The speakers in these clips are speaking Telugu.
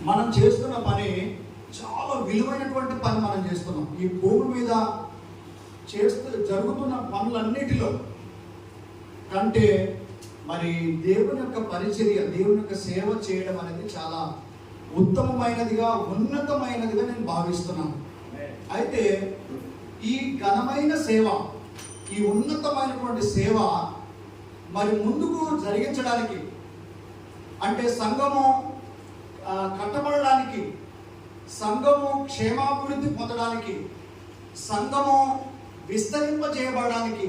మనం చేస్తున్న పని చాలా విలువైనటువంటి పని మనం చేస్తున్నాం. ఈ భూమి మీద జరుగుతున్న పనులన్నిటిలో కంటే మరి దేవుని యొక్క పరిచర్య, దేవుని యొక్క సేవ చేయడం అనేది చాలా ఉత్తమమైనదిగా, ఉన్నతమైనదిగా నేను భావిస్తున్నాను. అయితే ఈ ఘనమైన సేవ, ఈ ఉన్నతమైనటువంటి సేవ మరి ముందుకు జరిగించడానికి, అంటే సంఘము కట్టబడడానికి, సంఘము క్షేమాభివృద్ధి పొందడానికి, సంఘము విస్తరింపజేయబడడానికి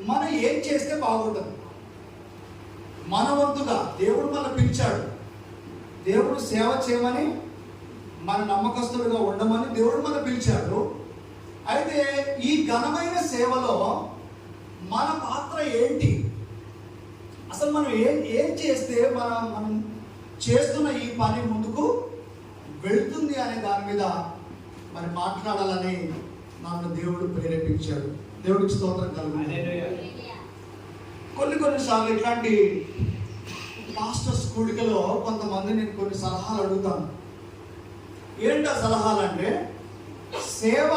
మనం ఏం చేస్తే బాగుంటుంది? మన వంతుగా దేవుడు మనం పిలిచాడు, దేవుడు సేవ చేయమని, మన నమ్మకస్తులుగా ఉండమని దేవుడు మనం పిలిచాడు. అయితే ఈ ఘనమైన సేవలో మన పాత్ర ఏంటి? అసలు మనం ఏం చేస్తే మనం చేస్తున్న ఈ పని ముందుకు వెళ్తుంది అనే దాని మీద మరి మాట్లాడాలని నన్ను దేవుడు ప్రేరేపించాడు. దేవుడికి స్తోత్రం కలుగుతుంది. కొన్నిసార్లు ఇట్లాంటి మాస్టర్స్ కూడికలో కొంతమంది నేను కొన్ని సలహాలు అడుగుతాను. ఏంటా సలహాలు అంటే, సేవ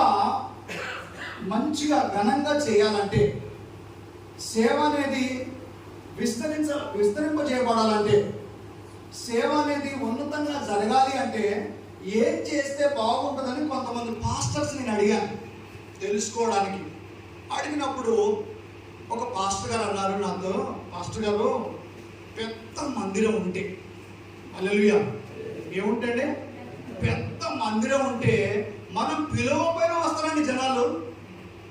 మంచిగా ఘనంగా చేయాలంటే, సేవ అనేది విస్తరింపజేయబడాలంటే, సేవ అనేది ఉన్నతంగా జరగాలి అంటే ఏం చేస్తే బాగుంటుందని కొంతమంది పాస్టర్స్ నేను అడిగాను తెలుసుకోవడానికి. అడిగినప్పుడు ఒక పాస్టర్ గారు అన్నారు నాతో, పాస్టర్ గారు, పెద్ద మందిరం ఉంటే, హల్లెలూయా, ఏముంటే పెద్ద మందిరం ఉంటే మనం పిలవపోయిన వస్తారండి జనాలు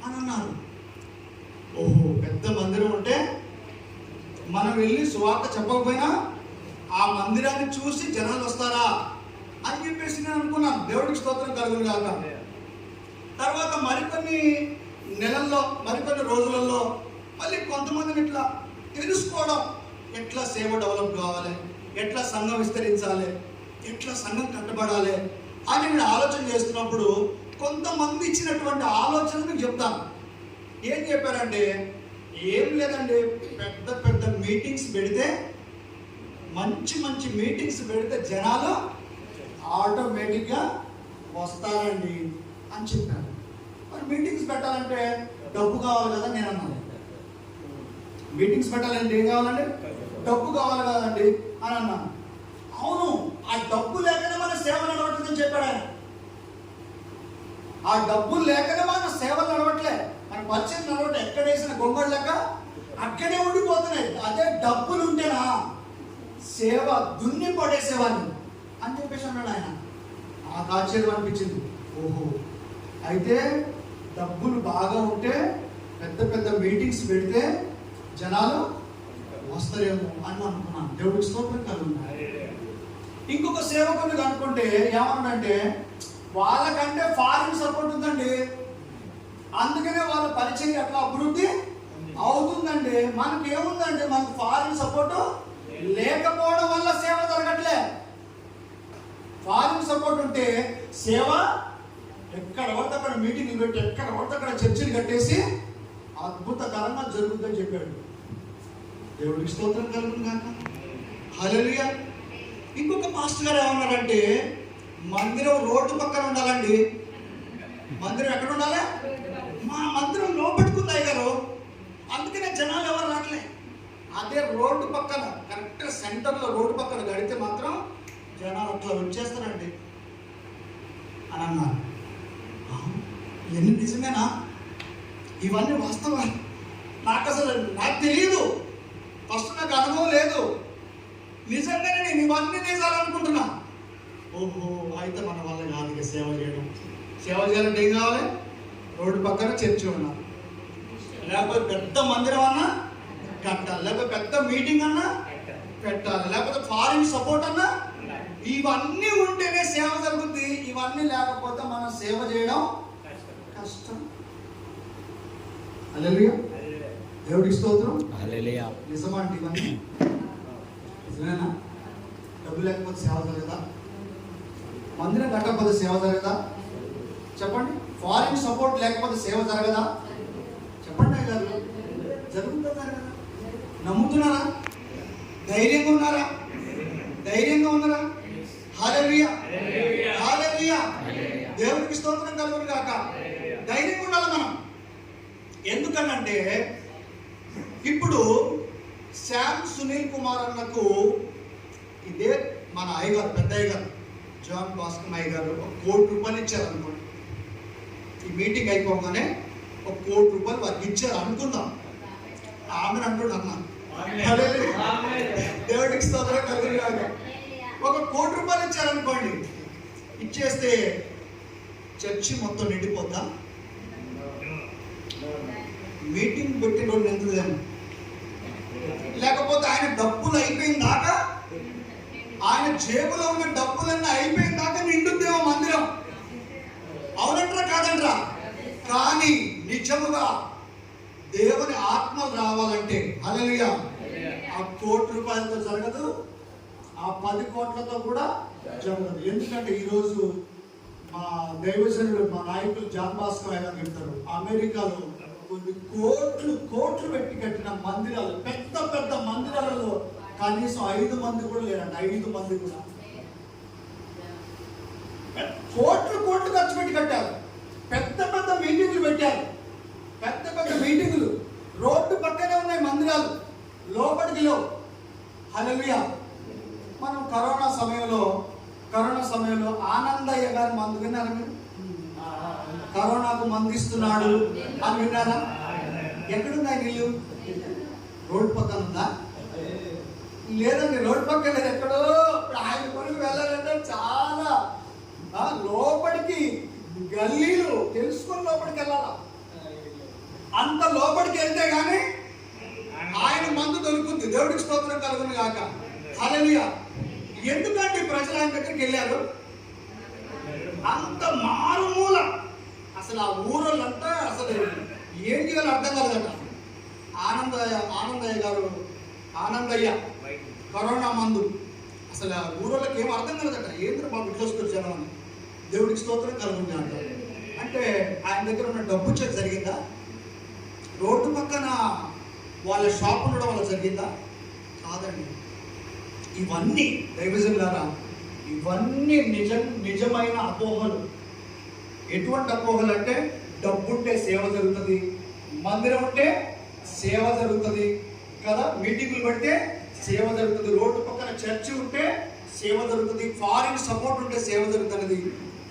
అని అన్నారు. ఓహో, పెద్ద మందిరం ఉంటే మనం వెళ్ళి సువార్త చెప్పకపోయినా ఆ మందిరాన్ని చూసి జనాలు వస్తారా అని చెప్పేసి నేను అనుకున్నాను. దేవుడికి స్తోత్రం కలుగును గాక. తర్వాత మరికొన్ని నెలల్లో, మరికొన్ని రోజులలో మళ్ళీ కొంతమందిని ఇట్లా తెలుసుకోవడం, ఎట్లా సేవ డెవలప్ కావాలి, ఎట్లా సంఘం విస్తరించాలి, ఎట్లా సంఘం కట్టబడాలి అని నేను ఆలోచన చేస్తున్నప్పుడు కొంతమంది ఇచ్చినటువంటి ఆలోచన మీకు చెప్తాను. ఏం చెప్పారంటే, ఏం లేదండి, పెద్ద పెద్ద మీటింగ్స్ పెడితే, మంచి మంచి మీటింగ్స్ పెడితే జనాలు ఆటోమేటిక్గా వస్తారండి అని చెప్పారు. మరి మీటింగ్స్ పెట్టాలంటే డబ్బు కావాలి కదా నేను అన్నాను. మీటింగ్స్ పెట్టాలంటే ఏం కావాలండి? డబ్బు కావాలి కదండి అని అన్నాను. అవును, ఆ డబ్బు లేకనే మన సేవ నడవట్లేదని చెప్పాడు ఆయన. ఆ డబ్బు లేకనే మన సేవలు నడవట్లే, మన పరిచయం నడవట్లే. ఎక్కడేసిన గొంగళ లెక్క అక్కడే ఉండిపోతున్నాయి. అదే డబ్బులు ఉంటేనా సేవ దున్ని పడేసేవాడిని అని చెప్పేసి అన్నాడు ఆయన. నాకు ఆశ్చర్యం అనిపించింది. ఓహో, అయితే డబ్బులు బాగా ఉంటే పెద్ద పెద్ద మీటింగ్స్ పెడితే జనాలు వస్తారేమో అని అనుకున్నాను. దేవుడికి స్తోత్రం కలుగుతుంది. ఇంకొక సేవకుని అనుకుంటే ఏమన్నాడంటే, వాళ్ళకంటే ఫారిన్ సపోర్ట్ ఉందండి, అందుకనే వాళ్ళ పరిచయం ఎట్లా అభివృద్ధి అవుతుందండి. మనకి ఏముందండి, మనకు ఫారిన్ సపోర్ట్ లేకపోవడం వల్ల సేవ జరగట్లే. ఫారిన్ సపోర్ట్ ఉంటే సేవ ఎక్కడ పడితే అక్కడ మీటింగ్లు పెట్టి, ఎక్కడ పడితే అక్కడ చర్చిలు కట్టేసి అద్భుతకరంగా జరుగుతుందని చెప్పాడు. దేవుడికి స్తోత్రం కలుగుతుంది కాక. హల్లెలూయా. ఇంకొక పాస్టర్ గారు ఏమన్నారంటే, మందిరం రోడ్డు పక్కన ఉండాలండి. మందిరం ఎక్కడ ఉండాలి? మా మందిరం లోపెట్టుకుంది అయ్యారు, అందుకనే జనాలు ఎవరు రావట్లే. అదే రోడ్డు పక్కన, కరెక్ట్గా సెంటర్లో రోడ్డు పక్కన గడితే మాత్రం జనాలు అట్లా వచ్చేస్తారండి అని అన్నారు. ఇవన్నీ నిజమేనా? ఇవన్నీ వాస్తవా? నాకు తెలియదు, ఫస్ట్ నాకు అనుభవం లేదు. నిజంగానే నేను ఇవన్నీ నిజాలనుకుంటున్నా. ఓహో, అయితే మన వల్ల కాదు ఇక సేవ చేయడం. సేవ చేయాలంటే ఏం కావాలి? రోడ్డు పక్కన చర్చి ఉన్నా, లేకపోతే పెద్ద మందిరం అన్నా కట్టాలి, లేకపోతే పెద్ద మీటింగ్ అన్నా పెట్టాలి, లేకపోతే ఫారిన్ సపోర్ట్ అన్నా, ఇవన్నీ ఉంటేనే సేవ జరుగుతుంది. ఇవన్నీ లేకపోతే మనం సేవ చేయడం కష్టం. హల్లెలూయా. దేవుడికి స్తోత్రం. హల్లెలూయా. నిజమా అంటే ఇవన్నీ నిజమేనా? డబ్బు లేకపోతే సేవ జరగదా? మందిరం కట్టకపోతే సేవ జరగదా? చెప్పండి. ఫారిన్ సపోర్ట్ లేకపోతే సేవ జరగదా? చెప్పండి అయ్యారు. జరుగుతుందా జరగదా? నమ్ముతున్నారా? ధైర్యంగా ఉన్నారా? ధైర్యంగా ఉన్నారా? హల్లెలూయా, హల్లెలూయా. దేవునికి స్తోత్రం కలుగును గాక. ధైర్యంగా ఉండాలి మనం. ఎందుకనంటే ఇప్పుడు శ్యామ్ సునీల్ కుమార్ అన్నకు ఇదే మన అయ్యగారు, పెద్ద అయ్యగారు జాన్ భాస్కర్ అయ్యగారు ₹1 కోటి ఇచ్చారు అనుకోండి. ఈ మీటింగ్ అయిపోగానే ₹1 కోటి వారికి ఇచ్చారు అనుకుందాం. ఆమెను అంటున్నా, దేవుడికి స్తోత్రం కలుగును గాక. ₹1 కోటి ఇచ్చారనుకోండి, ఇచ్చేస్తే చర్చి మొత్తం నిండిపోద్దా? మీటింగ్ పెట్టిన రోజు నిండుదేమో. లేకపోతే ఆయన డబ్బులు అయిపోయిన దాకా, ఆయన జేబులో ఉన్న డబ్బులన్నీ అయిపోయిన దాకా నిండుద్దేమో మందిరం. అవునంటారా కాదంటారా? కానీ నిజముగా దేవుని ఆత్మలు రావాలంటే హల్లెలూయా, ₹1 కోటితో జరగదు, 10 కోట్లతో కూడా జరగదు. ఎందుకంటే ఈరోజు మా దైవజనుడు, మా నాయకులు జాన్ భాస్కర్ ఆయన చెప్తారు, అమెరికాలో కొన్ని కోట్లు పెట్టి కట్టిన మందిరాలు, పెద్ద పెద్ద మందిరాలలో కనీసం 5 మంది కూడా లేరంట. 5 మంది కూడా కోట్లు ఖర్చు పెట్టి కట్టారు. పెద్ద పెద్ద మీటింగులు పెట్టారు. పెద్ద పెద్ద మీటింగులు రోడ్డు పక్కనే ఉన్నాయి మందిరాలు, లోపలికి లేవు. హల్లెలూయా. మనం కరోనా సమయంలో ఆనందయ్య గారి మందు విన్నారా మీరు? కరోనాకు మందిస్తున్నాడు అని విన్నారా? ఎక్కడుందా ఇల్లు? రోడ్డు పక్కన ఉందా? లేదండి, రోడ్డు పక్కన లేదు. ఎక్కడో. ఆయన కొరకు వెళ్ళాలంటే చాలా లోపలికి గల్లీలు తెలుసుకుని లోపలికి వెళ్ళాలా. అంత లోపలికి వెళ్తే గానీ ఆయన మందు దొరుకుతుంది. దేవుడికి స్తోత్రం కలుగును గాక. హల్లెలూయా. ఎందుకంటే ప్రజలు ఆయన దగ్గరికి వెళ్ళారు? అంత మారుమూల, అసలు ఆ ఊరోళ్ళంతా అసలు ఏం చేయాలో అర్థం కాలేదట. ఆనందయ్య కరోనా మందు అసలు ఆ ఊరోళ్ళకి ఏం అర్థం కాలేదట. ఏంద్ర బాబు ఇట్లా వస్తుంది జనం అని. దేవుడికి స్తోత్రం కలుగుతుంది అంట. అంటే ఆయన దగ్గర ఉన్న డబ్బు చెక్ జరిగిందా? రోడ్డు పక్కన వాళ్ళ షాప్ ఉండడం వల్ల జరిగిందా? కాదండి. ఇవన్నీ దైవజనులారా, ఇవన్నీ నిజమైన అపోహలు. ఎటువంటి అపోహలు అంటే, డబ్బుంటే సేవ జరుగుతుంది, మందిరం ఉంటే సేవ జరుగుతుంది కదా, మీటింగులు పెడితే సేవ జరుగుతుంది, రోడ్డు పక్కన చర్చి ఉంటే సేవ జరుగుతుంది, ఫారిన్ సపోర్ట్ ఉంటే సేవ జరుగుతున్నది.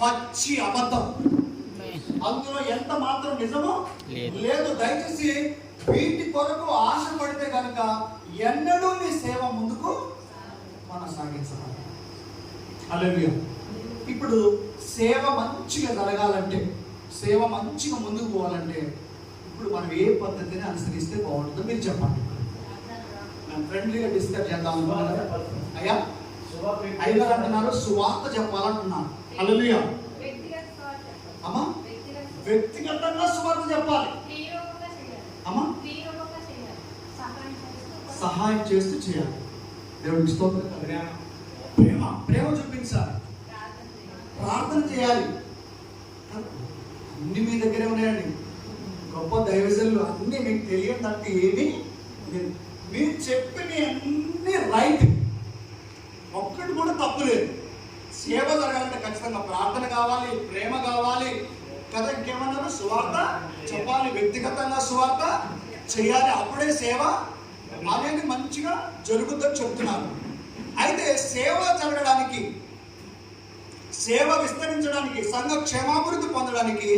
పచ్చి అబద్ధం. అందులో ఎంత మాత్రం నిజమో లేదు. దయచేసి వీటి కొరకు ఆశపడితే కనుక ఎన్నడూ నీ సేవ ముందుకు కొనసాగించాలి. హల్లెలూయా. ఇప్పుడు సేవ మంచిగా జరగాలంటే, సేవ మంచిగా ముందుకు పోవాలంటే ఇప్పుడు మనం ఏ పద్ధతిని అనుసరిస్తే బాగుంటుందో మీరు చెప్పండి. మనం ఫ్రెండ్లీగా డిస్కస్ చేద్దాం అనుకున్నారా? అయ్యా అయ్యగారు అంటున్నారు సువార్త చెప్పాలంటున్నారు. హల్లెలూయా. అమ్మా వ్యక్తిగతంగా సువార్త చెప్పాలి. అమ్మా సహాయం చేస్తూ చేయాలి. దేవుడికి స్తోత్రం. ప్రేమ చూపించాలి, ప్రార్థన చేయాలి. అన్ని మీ దగ్గరే ఉన్నాయండి. గొప్ప దైవజనులు అన్ని మీకు తెలియదంటే ఏమీ లేదు. మీరు చెప్పిన అన్ని రైట్, ఒక్కటి కూడా తప్పు లేదు. సేవ జరగాలంటే ఖచ్చితంగా ప్రార్థన కావాలి, ప్రేమ కావాలి కదా. ఇంకేమన్నారు? సువార్త చెప్పాలి, వ్యక్తిగతంగా సువార్త చేయాలి. అప్పుడే సేవ అనేది మంచిగా జరుగుతుందని చెప్తున్నారు. అయితే సేవ జరగడానికి, సేవ విస్తరించడానికి, సంఘ క్షేమాభివృద్ధి పొందడానికి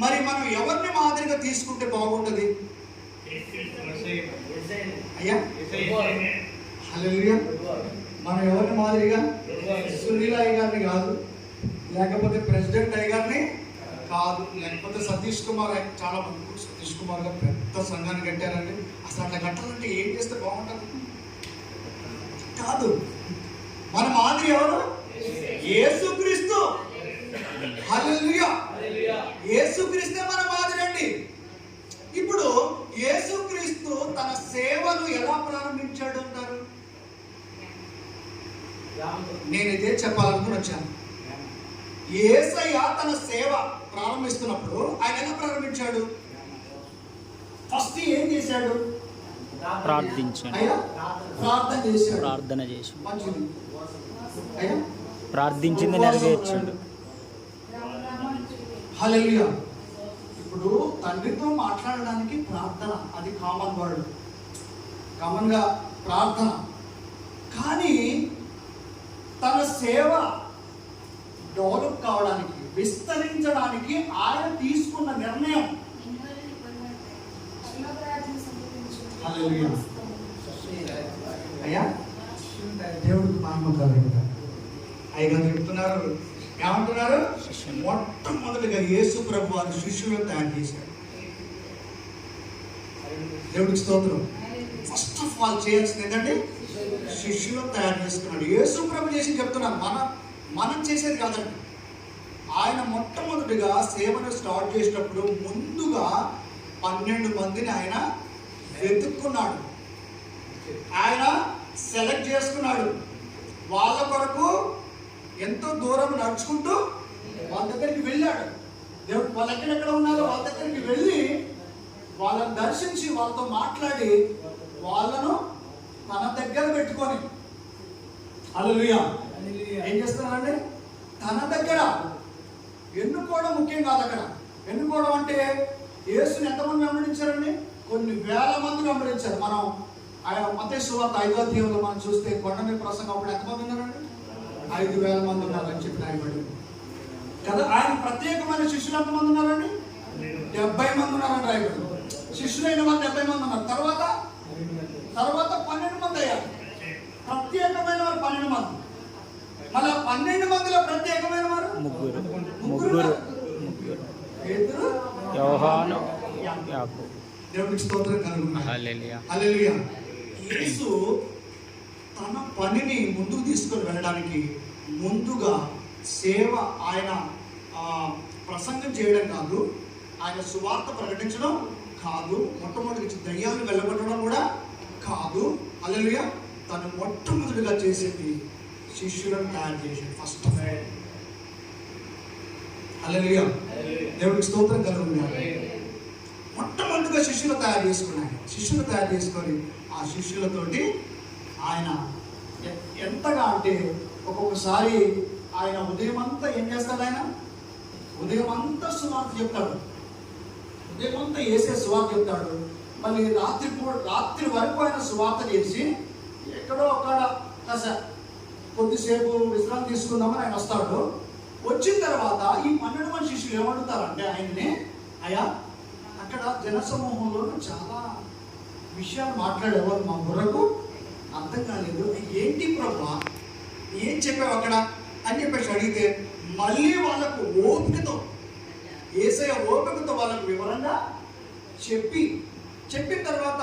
మరి మనం ఎవరిని మాదిరిగా తీసుకుంటే బాగుంటుంది? అయ్యా హల్లెలూయా. మనం ఎవరిని మాదిరిగా? సునీల్ అయ్య గారిని కాదు, లేకపోతే ప్రెసిడెంట్ అయ్య గారిని కాదు, లేకపోతే సతీష్ కుమార్. చాలా మంది సతీష్ కుమార్ గారు పెద్ద సంఘాన్ని కట్టారండి. అసలు అట్లా కట్టాలంటే ఏం చేస్తే బాగుంటుంది? కాదు, మన మాదిరి ఎవరు? యేసుక్రీస్తు. హల్లెలూయా. యేసుక్రీస్తే మన మాదిరి అండి. ఇప్పుడు యేసుక్రీస్తు తన సేవను ఎలా ప్రారంభించాడు అంటారు? నేను ఇదే చెప్పాలనుకుని వచ్చాను. యేసయ్య తన సేవ ప్రారంభిస్తున్నప్పుడు ఆయన ఎలా ప్రారంభించాడు? ఫస్ట్ ఏం చేశాడు? ప్రార్థన చేశాడు. మంచిది. అయ్యా ప్రార్థించింది నెరవేర్చాడు. హల్లెలూయా. ఇప్పుడు తండ్రితో మాట్లాడడానికి ప్రార్థన, అది కామన్ వర్డ్, కామన్గా ప్రార్థన. కానీ తన సేవ డెవలప్ కావడానికి, విస్తరించడానికి ఆయన తీసుకున్న నిర్ణయం. హల్లెలూయా. అయ్యా దేవుడికి మహిమ కలుగుగా. అయ్యగారు చెప్తున్నారు, ఏమంటున్నారు? మొట్టమొదటిగా యేసు ప్రభు వారి శిష్యులను తయారు చేశాడు. దేవుడికి స్తోత్రం. ఫస్ట్ ఆఫ్ ఆల్ చేయాల్సింది ఏంటంటే శిష్యులను తయారు చేసుకున్నాడు. యేసు ప్రభు చేసి చెప్తున్నాను, మనం చేసేది కాదండి. ఆయన మొట్టమొదటిగా సేవను స్టార్ట్ చేసినప్పుడు ముందుగా 12 మందిని ఆయన వెతుక్కున్నాడు, ఆయన సెలెక్ట్ చేసుకున్నాడు. వాళ్ళ కొరకు ఎంతో దూరం నడుచుకుంటూ వాళ్ళ దగ్గరికి వెళ్ళాడు. దేవుడు వాళ్ళు ఎక్కడెక్కడ ఉన్నారో వాళ్ళ దగ్గరికి వెళ్ళి వాళ్ళని దర్శించి వాళ్ళతో మాట్లాడి వాళ్ళను తన దగ్గర పెట్టుకొని, హల్లెలూయా, ఏం చేస్తున్నారండి? తన దగ్గర ఎన్నుకోవడం ముఖ్యం కాదు. అక్కడ ఎన్నుకోవడం అంటే యేసుని ఎంతమంది వెంబడించారండి? కొన్ని వేల మంది వెంబడించారు. మనం ఆయన మత్తయి సువార్త 5వ అధ్యాయంలో మనం చూస్తే కొండ మీద ప్రసంగం అప్పుడు ఎంతమంది ఉన్నారండి? 5,000 మంది ఉన్నారని చెప్పి రాయబడింది కదా. ఆయన ప్రత్యేకమైన శిష్యులు ఎంతమంది ఉన్నారండి? 70 మంది ఉన్నారని రాయబడింది. శిష్యులైన వాళ్ళు 70 మంది ఉన్నారు. తర్వాత 12 మంది అయ్యారు. ప్రత్యేకమైన వారు 12 మంది. మళ్ళీ 12 మందిలో ప్రత్యేకమైన వారు ముగ్గురు. పేతురు, యోహాను, యాకోబు. దేవునికి స్తోత్రం కలుగును. హల్లెలూయా. హల్లెలూయా. యేసు తన పనిని ముందుకు తీసుకొని వెళ్ళడానికి ముందుగా సేవ, ఆయన ప్రసంగం చేయడం కాదు, ఆయన సువార్త ప్రకటించడం కాదు, మొట్టమొదటి దయ్యాలు వెళ్ళగొట్టడం కూడా కాదు. హల్లెలూయా. తను మొట్టమొదటిగా చేసేది శిష్యులను తయారు చేశాడు. First of all. హల్లెలూయా. దేవునికి స్తోత్రం కలుగును. మొట్టమొదటిగా శిష్యులు తయారు చేసుకున్నాడు. శిష్యులు తయారు చేసుకొని ఆ శిష్యులతోటి ఆయన ఎంతగా అంటే ఒక్కొక్కసారి ఆయన ఉదయం అంతా ఏం చేస్తాడు? ఆయన ఉదయం అంతా సువార్త చెప్తాడు, ఉదయం అంతా వేసే సువార్త చెప్తాడు. మళ్ళీ రాత్రి వరకు ఆయన సువార్త చేసి ఎక్కడో అక్కడ కాస కొద్దిసేపు విశ్రాంతి తీసుకుందామని ఆయన వస్తాడు. వచ్చిన తర్వాత ఈ 12 మంది శిష్యులు ఏమడుగుతారంటే ఆయన్ని, అయ్యా అక్కడ జనసమూహంలో చాలా విషయాలు మాట్లాడేవారు, మా బుర్రకు అర్థం కాలేదు, ఏంటి ప్రభా ఏం చెప్పావు అక్కడ అని చెప్పేసి అడిగితే మళ్ళీ వాళ్ళకు ఓపికతో, యేసయ్య ఓపికతో వాళ్ళకు వివరంగా చెప్పిన తర్వాత,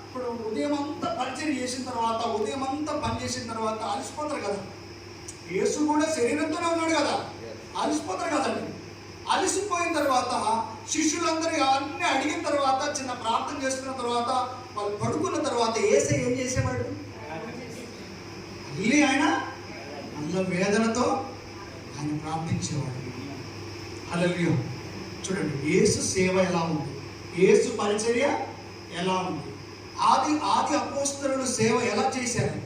ఇప్పుడు ఉదయం అంతా పరిచయం చేసిన తర్వాత, ఉదయం అంతా పని చేసిన తర్వాత అలసిపోతారు కదా. యేసు కూడా శరీరంతోనే ఉన్నాడు కదా, అలసిపోతారు కదండి. అలసిపోయిన తర్వాత శిష్యులందరూ అన్నీ అడిగిన తర్వాత, చిన్న ప్రార్థన చేసుకున్న తర్వాత, వాళ్ళు పడుకున్న తర్వాత యేసయ్య ఏం చేసేవాడు? మళ్ళీ ఆయన వేదనతో ఆయన ప్రార్థించేవాడు. హల్లెలూయా. చూడండి, యేసు సేవ ఎలా ఉంది, యేసు పరిచర్య ఎలా ఉంది, ఆది అపోస్తలులు సేవ ఎలా చేశారు,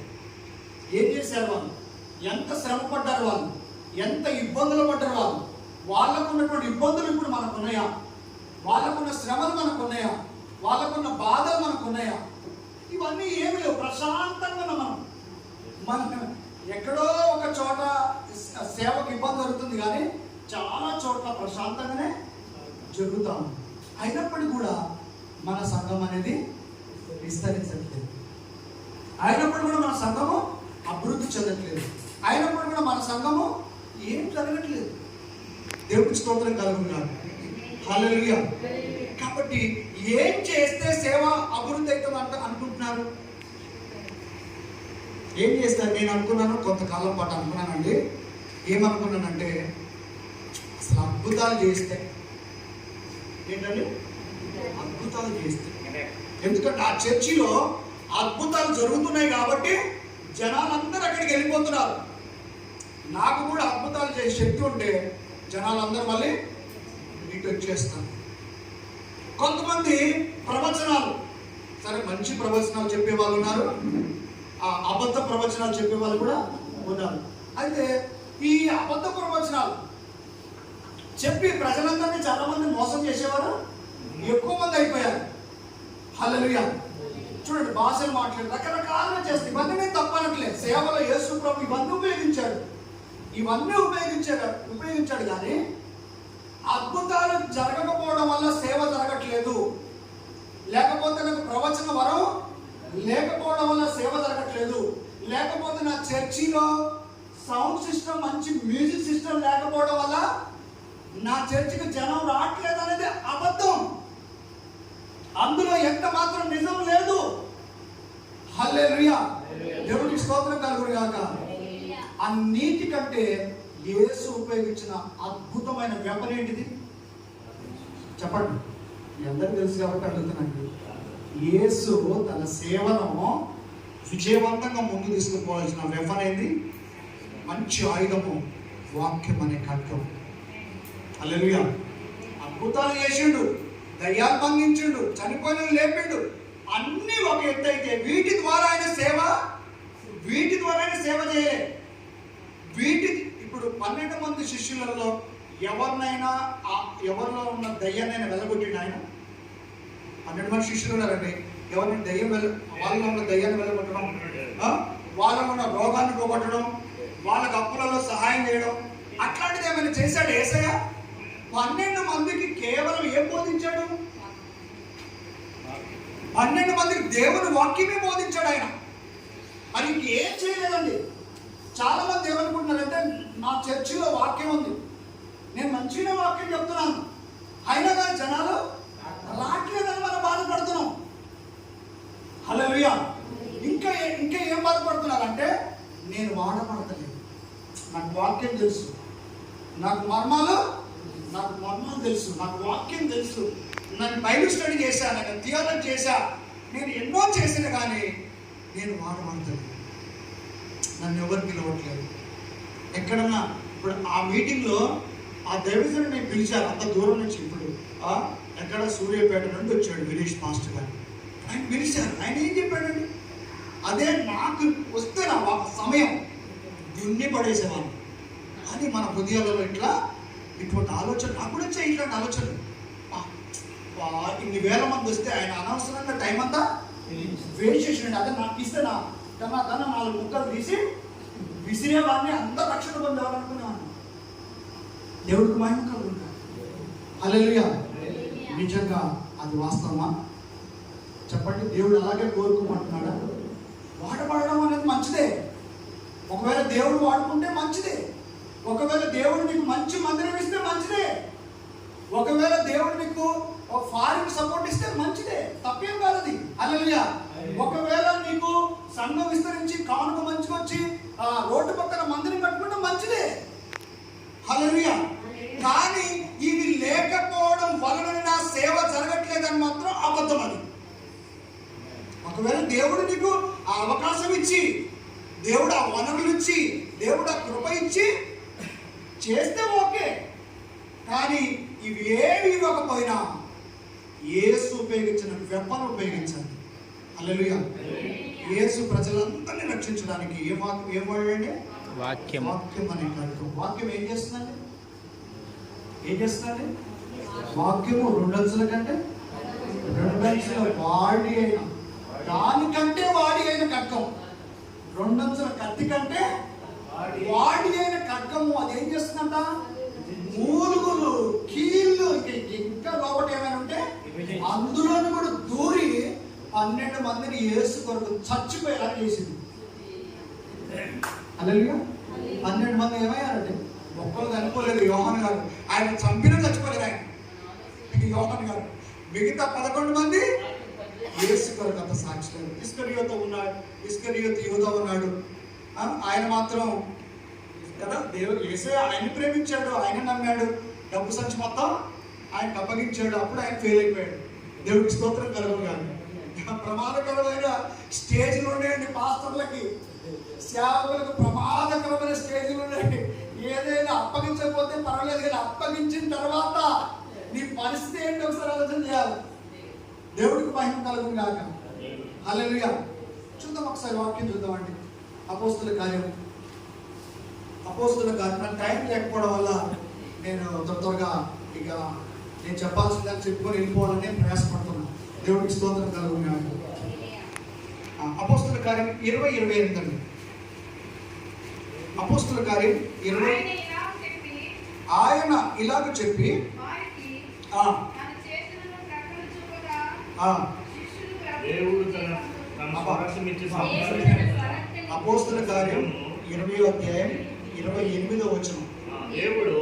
ఏం చేశారు వాళ్ళు, ఎంత శ్రమ పడ్డారు వాళ్ళు, ఎంత ఇబ్బందులు పడ్డారు వాళ్ళు, వాళ్ళకున్నటువంటి ఇబ్బందులు ఇప్పుడు మనకు ఉన్నాయా, వాళ్ళకున్న శ్రమలు మనకు ఉన్నాయా, వాళ్ళకున్న బాధలు మనకు ఉన్నాయా? ఇవన్నీ ఏమి లేవు. ప్రశాంతంగా మనం ఎక్కడో ఒక చోట సేవకు ఇబ్బంది జరుగుతుంది, కానీ చాలా చోట్ల ప్రశాంతంగానే జరుగుతాం. అయినప్పటికీ కూడా మన సంఘం అనేది విస్తరించట్లేదు, అయినప్పుడు కూడా మన సంఘము అభివృద్ధి చెందట్లేదు, అయినప్పుడు కూడా మన సంఘము ఏం జరగట్లేదు. దేవుడికి స్తోత్రం కలుగుతున్నాడు. హల్లెలూయా. కాబట్టి ఏం చేస్తే సేవ అభివృద్ధి అవుతుంది అనుకుంటున్నారు? ఏం చేస్తారు? నేను అనుకున్నాను, కొంతకాలం పాటు అనుకున్నానండి. ఏమనుకున్నానంటే, అసలు అద్భుతాలు చేస్తే ఏంటండి, అద్భుతాలు చేస్తే, ఎందుకంటే ఆ చర్చిలో అద్భుతాలు జరుగుతున్నాయి కాబట్టి జనాలందరూ అక్కడికి వెళ్ళిపోతున్నారు. నాకు కూడా అద్భుతాలు చేసే శక్తి ఉంటే జనాలందరూ మళ్ళీ ఇటు వచ్చేస్తారు. కొంతమంది ప్రవచనాలు, సరే మంచి ప్రవచనాలు చెప్పే వాళ్ళు ఉన్నారు, అబద్ధ ప్రవచనాలు చెప్పే వాళ్ళు కూడా ఉన్నారు. అయితే ఈ అబద్ధ ప్రవచనాలు చెప్పి ప్రజలందరినీ చాలా మంది మోసం చేసేవారు ఎక్కువ మంది అయిపోయారు. హల్లెలూయా. చూడండి, భాషలు మాట్లాడి రకరకాలుగా చేస్తే ఇవన్నీ నేను తప్పనట్లేదు. సేవలో యేసు ప్రభు ఇవన్నీ ఉపయోగించాడు కానీ అద్భుతాలు జరగకపోవడం వల్ల సేవ జరగట్లేదు, లేకపోతే నాకు ప్రవచన వరం లేకపోవడం వల్ల సేవ జరగట్లేదు, లేకపోతే నా చర్చిలో సౌండ్ సిస్టమ్ మంచి మ్యూజిక్ సిస్టమ్ లేకపోవడం వల్ల నా చర్చికి జనం రావట్లేదు అనేది అబద్ధం. అందులో ఎంత మాత్రం నిజం లేదు. హల్లెలూయా. దేవునికి స్తోత్రం కలుగును గాక. అన్నిటికంటే యేసు ఉపయోగించిన అద్భుతమైన వెపన్ ఏంటిది చెప్పండి. మీ అందరికీ తెలుసు కాబట్టి అడుగుతున్నాను. యేసు తన సేవను విజయవంతంగా ముందు తీసుకుపోవాల్సిన వెపన్ ఏంది? మంచి ఆయుధము, వాక్యం అనే ఖడ్గం. హల్లెలూయా. అద్భుతాలు చేసిండు, దయ్యాలు బంధించిండు, చనిపోయిన లేపిండు, అన్నీ ఒక ఎత్తు అయితే వీటి ద్వారా ఆయన సేవ చేయలే. ఇప్పుడు 12 మంది శిష్యులలో ఎవరిలో ఉన్న దయ్యాన్ని వెళ్ళగొట్టిండు ఆయన. 12 మంది శిష్యులు ఉన్నారండి. ఎవరిని వాళ్ళలో ఉన్న దయ్యాన్ని వెళ్ళగొట్టడం, వాళ్ళలో ఉన్న రోగాన్ని పోగొట్టడం, వాళ్ళకి అప్పులలో సహాయం చేయడం, అట్లాంటిది ఏమైనా చేశాడు యేసయ్య? 12 మందికి కేవలం ఏం బోధించాడు? 12 మందికి దేవుని వాక్యమే బోధించాడు ఆయన. మరి ఇంకేం చేయలేదండి. చాలా మంది ఏమనుకుంటున్నారంటే నా చర్చిలో వాక్యం ఉంది, నేను మంచిగా వాక్యం చెప్తున్నాను, అయినా కానీ జనాలు రావట్లేదని మనం బాధపడుతున్నాం. హల్లెలూయా. ఇంకా ఏం బాధపడుతున్నారంటే నేను వాడబడతలేదు, నాకు వాక్యం తెలుసు, నాకు మర్మాలు తెలుసు, నాకు వాక్యం తెలుసు, నేను బైబిల్ స్టడీ చేశా, నేను థియాలజీ చేశా, నేను ఎన్నో చేసిన కానీ నేను వాడబడతలేదు, నన్ను ఎవరు పిలవట్లేదు. ఎక్కడన్నా ఇప్పుడు ఆ మీటింగ్లో ఆ దైవజనుడు నేను పిలిచాను అంత దూరం నుంచి. ఇప్పుడు ఎక్కడ సూర్యాపేట నుండి వచ్చాడు వినేష్ మాస్టర్ గారు, ఆయన పిలిచారు. ఆయన ఏం చెప్పాడండి? అదే నాకు వస్తే నా సమయం దున్ని పడేసేవాళ్ళు అని మన హృదయాలలో ఇటువంటి ఆలోచన నాకు కూడా వచ్చాయి. ఇట్లాంటి ఆలోచనలు ఇన్ని వేల మంది వస్తే ఆయన అనవసరంగా టైం అంతా వేస్ట్ చేసినండి. అదే నాకు ఇస్తే కన్నా 4 ముక్కలు తీసి విసిరేవాడిని, అందరూ రక్షణ పొందేవాలనుకునేవాడిని. దేవుడికి మహిమ కలుగుతుంది. హల్లెలూయా. నిజంగా అది వాస్తవమా చెప్పండి? దేవుడు అలాగే కోరుకోమంటున్నాడా? వాడబడడం అనేది మంచిదే. ఒకవేళ దేవుడు వాడుకుంటే మంచిదే. ఒకవేళ దేవుడు నీకు మంచి మందిరం ఇస్తే మంచిదే. ఒకవేళ దేవుడు నీకు ఫారిన్ సపోర్ట్ ఇస్తే మంచిదే, తప్పేం కాదు అది. హల్లెలూయా. ఒకవేళ నీకు సంఘం విస్తరించి కానుక మంచిగా వచ్చి రోడ్డు పక్కన మందిరం కట్టుకుంటే మంచిదే. హల్లెలూయా. కానీ ఇవి లేకపోవడం వలన నా సేవ జరగట్లేదని మాత్రం అబద్ధం. అది ఒకవేళ దేవుడు నీకు ఆ అవకాశం ఇచ్చి, దేవుడు ఆ వనరులు ఇచ్చి, దేవుడు ఆ కృప ఇచ్చి చేస్తే ఓకే. కానీ ఇవి ఏవి ఇవ్వకపోయినా యేసు ఉపయోగించిన వెపన్ ఉపయోగించండి. హల్లెలూయా. యేసు ప్రజలందరినీ రక్షించడానికి ఏం వాడండి? వాక్యం అనే ఖడ్గం. వాక్యం ఏం చేస్తుందండి? వాక్యము 2 అంచుల కంటే 2 అంచుల దానికంటే వాడి అయిన ఖడ్గం. 2 అంచుల కత్తి కంటే వాడి అయిన ఖడ్గము. అది ఏం చేస్తుందంట? మూలుగులు, కీళ్ళు, ఇంకా లోపల ఏమైనా ఉంటే అందులోని కూడా దూరి 12 మందిని యేసు కొరకు చచ్చిపోయేలా చేసింది. హల్లెలూయా. 12 మంది ఏమయ్యారంటే ఒక్కరు చనిపోలేదు. యోహాను గారు ఆయన చంపినా చచ్చిపోలేదు. ఆయన యోహాను గారు మిగతా 11 మంది యేసు కొరకు అంత సాక్షులు. ఇస్కరియోతు యూదా ఉన్నాడు. ఆయన మాత్రం కదా దేవుడు యేసే ఆయన ప్రేమించాడు, ఆయన నమ్మాడు, డబ్బు సంచి మొత్తం ఆయనకు అప్పగించాడు. అప్పుడు ఆయన ఫెయిల్ అయిపోయాడు. దేవుడికి స్తోత్రం కలుగును గాక. ప్రమాదకరమైన స్టేజ్లు ఉన్నాయండి పాస్టర్లకి, సేవకులకు ప్రమాదకరమైన స్టేజ్లు ఉన్నాయి. ఏదైనా అప్పగించకపోతే పర్వాలేదు, కానీ అప్పగించిన తర్వాత నీ పరిస్థితి ఏంటి ఒకసారి ఆలోచన చేయాలి. దేవుడికి మహిమ కలుగును గాక. హల్లెలూయా. చూద్దాం ఒకసారి వాక్యం చూద్దామండి. అపోస్తలుల కార్యం అపోస్తుల కార్యం టైం లేకపోవడం వల్ల నేను త్వరగా ఇక నేను చెప్పాల్సిందని చెప్పుకొని వెళ్ళిపోవాలని ప్రయాసపడుతున్నాను. దేవుడికి స్తోత్రం కలుగుతున్నాను. అపోస్తుల కార్యం 20:28 అండి. అపోస్తుల కార్యం 20. ఆయన ఇలాగ చెప్పి అపోస్తుల కార్యం 20:28 దేవుడు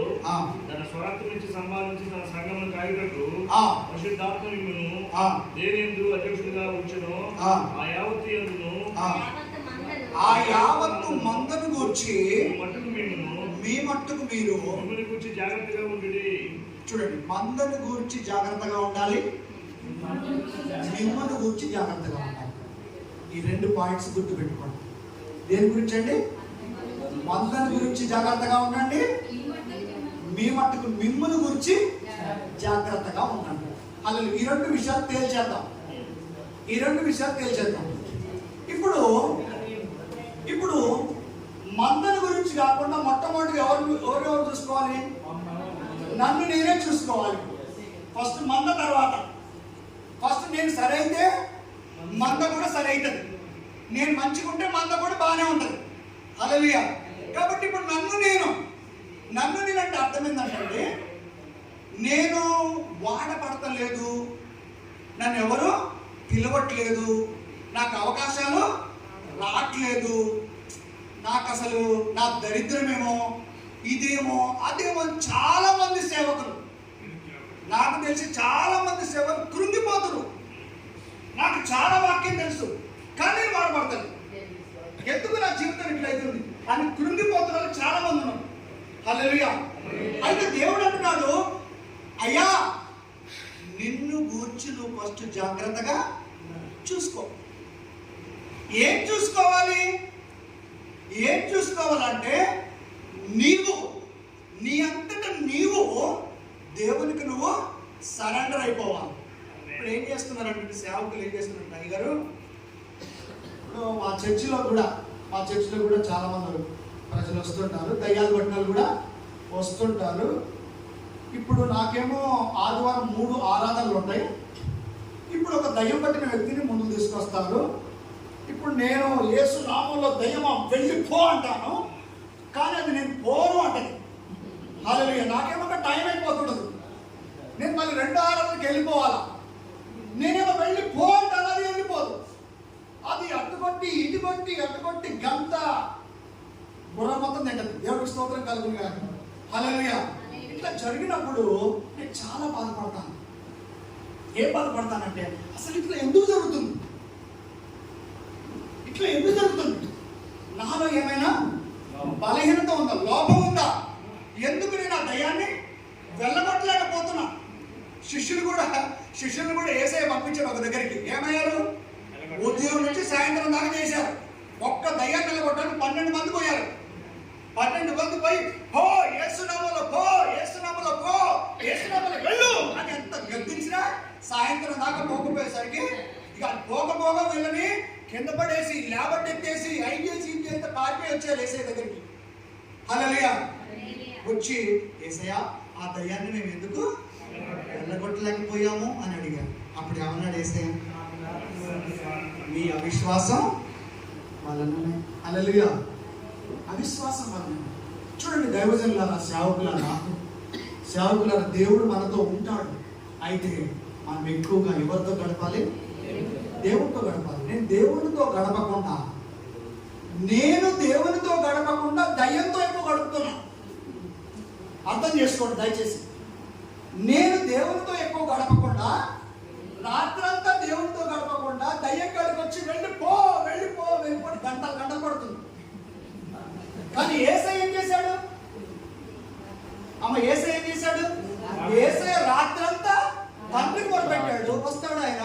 తన స్వరక్తం నుంచి సంపాదించి తన సంఘమును కాయుటకు పరిశుద్ధాత్మను దేనియందు అధ్యక్షుడిగా ఉంచెను. ఆ యావత్తు మందను గూర్చి మీ మట్టుకు మీరు మిమ్మల్ని గురించి జాగ్రత్తగా ఉండుడి. చూడండి, మందను గూర్చి జాగ్రత్తగా ఉండాలి, మిమ్మల్ని గూర్చి జాగ్రత్తగా ఉండాలి. ఈ 2 పాయింట్స్ గుర్తు పెట్టుకోండి. దేని గురించి అండి? మందను గురించి జాగ్రత్తగా ఉండండి, మీ మట్టుకు మిమ్మల్ని గురించి జాగ్రత్తగా ఉండండి. అలా ఈ 2 విషయాలు తేల్చేద్దాం. ఇప్పుడు మందను గురించి కాకుండా మొట్టమొదటి ఎవరెవరు చూసుకోవాలి? నన్ను నేనే చూసుకోవాలి. ఫస్ట్ మంద, తర్వాత ఫస్ట్ నేను సరైతే మంద కూడా సరైతుంది, నేను మంచిగా ఉంటే మంద కూడా బాగానే ఉంటుంది. హల్లెలూయా. కాబట్టి ఇప్పుడు నన్ను నేను అంటే అర్థం ఏంటంటే, నేను వాడపడతలేదు, నన్ను ఎవరు పిలవట్లేదు, నాకు అవకాశాలు రావట్లేదు, నాకు అసలు నా దరిద్రమేమో, ఇదేమో అదేమో. చాలా మంది సేవకులు, నాకు తెలిసి చాలా మంది సేవకులు కృంగిపోతున్నారు. నాకు చాలా వాక్యం తెలుసు కానీ నేను వాడబడతాను, ఎందుకు నా జీవితం ఇట్లయితుంది అని కృంగిపోతున్నారు చాలా మంది ఉన్నారు. హల్లెలూయా. అయితే దేవుడు అంటున్నాడు, అయ్యా నిన్ను గూర్చి నువ్వు ఫస్ట్ జాగ్రత్తగా చూసుకో. ఏం చూసుకోవాలంటే, నీ అంతటా నీవు దేవునికి నువ్వు సరెండర్ అయిపోవాలి. ఇప్పుడు ఏం చేస్తున్నారంటే సేవకులు ఏం చేస్తున్నారంటే, అయ్యగారు ఇప్పుడు మా చర్చిలో కూడా చాలా మంది ప్రజలు వస్తుంటారు, దయ్యాలు పట్టిన కూడా వస్తుంటారు. ఇప్పుడు నాకేమో ఆదివారం 3 ఆరాధనలు ఉంటాయి. ఇప్పుడు ఒక దయ్యం పట్టిన వ్యక్తిని ముందు తీసుకొస్తారు. ఇప్పుడు నేను యేసు నామంలో దయ్యమా వెళ్ళిపో అంటాను, కానీ అది నేను పోను అంటది. హల్లెలూయా. నాకేమో టైం అయిపోతుండదు, నేను మళ్ళీ 2 ఆరాధనకి వెళ్ళిపోవాలా. నేనేమో వెళ్ళిపో అంటాను, అది వెళ్ళిపోదు. అది అట్టుకొట్టి ఇటుకొట్టి గంట బుర్ర మొత్తం తింటది. దేవుడికి స్తోత్రం కలుగునుగా. హల్లెలూయా. ఇట్లా జరిగినప్పుడు నేను చాలా బాధపడతాను. ఏం బాధపడతానంటే, అసలు ఇట్లా ఎందుకు జరుగుతుంది? నాలో ఏమైనా బలహీనత ఉందా, లోపం ఉందా? ఎందుకు నేను ఆ దయ్యాన్ని వెళ్ళగొట్టలేకపోతున్నా? శిష్యులు కూడా యేసయ్య పంపించారు ఒక దగ్గరికి. ఏమయ్యారు? ఉదయం నుంచి సాయంత్రం దాకా చేశారు. ఒక్క దయ్యాన్ని వెళ్ళగొట్టడానికి 12 మంది పోయారు. 12 మంది పోయి యేసునామములో వెళ్ళు అని ఎంత గద్దించినా సాయంత్రం దాకా పోకపోయేసరికి ఇక పోకపోగా వెళ్ళని కింద పడేసి లేబట్ ఎత్తేసి ఐదేసి ఇంత పారిపోయి వచ్చారు యేసయ్య దగ్గరికి. హల్లెలూయా. వచ్చి యేసయ్య ఆ దయ్యాన్ని మేము ఎందుకు వెళ్ళగొట్టలేకపోయాము అని అడిగారు. అప్పుడు ఏమన్నాడు యేసయ్య? మీ అవిశ్వాసం వలననే. హల్లెలూయా. అవిశ్వాసం వలన. చూడండి దైవజనులారా, సేవకులారా, దేవుడు మనతో ఉంటాడు. అయితే మనం ఎక్కువగా ఎవరితో గడపాలి? దేవుడితో గడపాలి. నేను దేవునితో గడపకుండా దయ్యంతో ఎక్కువ గడుపుతున్నా. అర్థం చేసుకోండి దయచేసి. నేను దేవునితో ఎక్కువ గడపకుండా, రాత్రంతా దేవునితో గడపకుండా దయ్యం కాడికి వచ్చి వెళ్ళిపో గంటలు పడుతుంది. కానీ యేసయ్య ఏం చేశాడు? యేసయ్య రాత్రంతా తండ్రికి మొరపెట్టాడు. వస్తాడు ఆయన,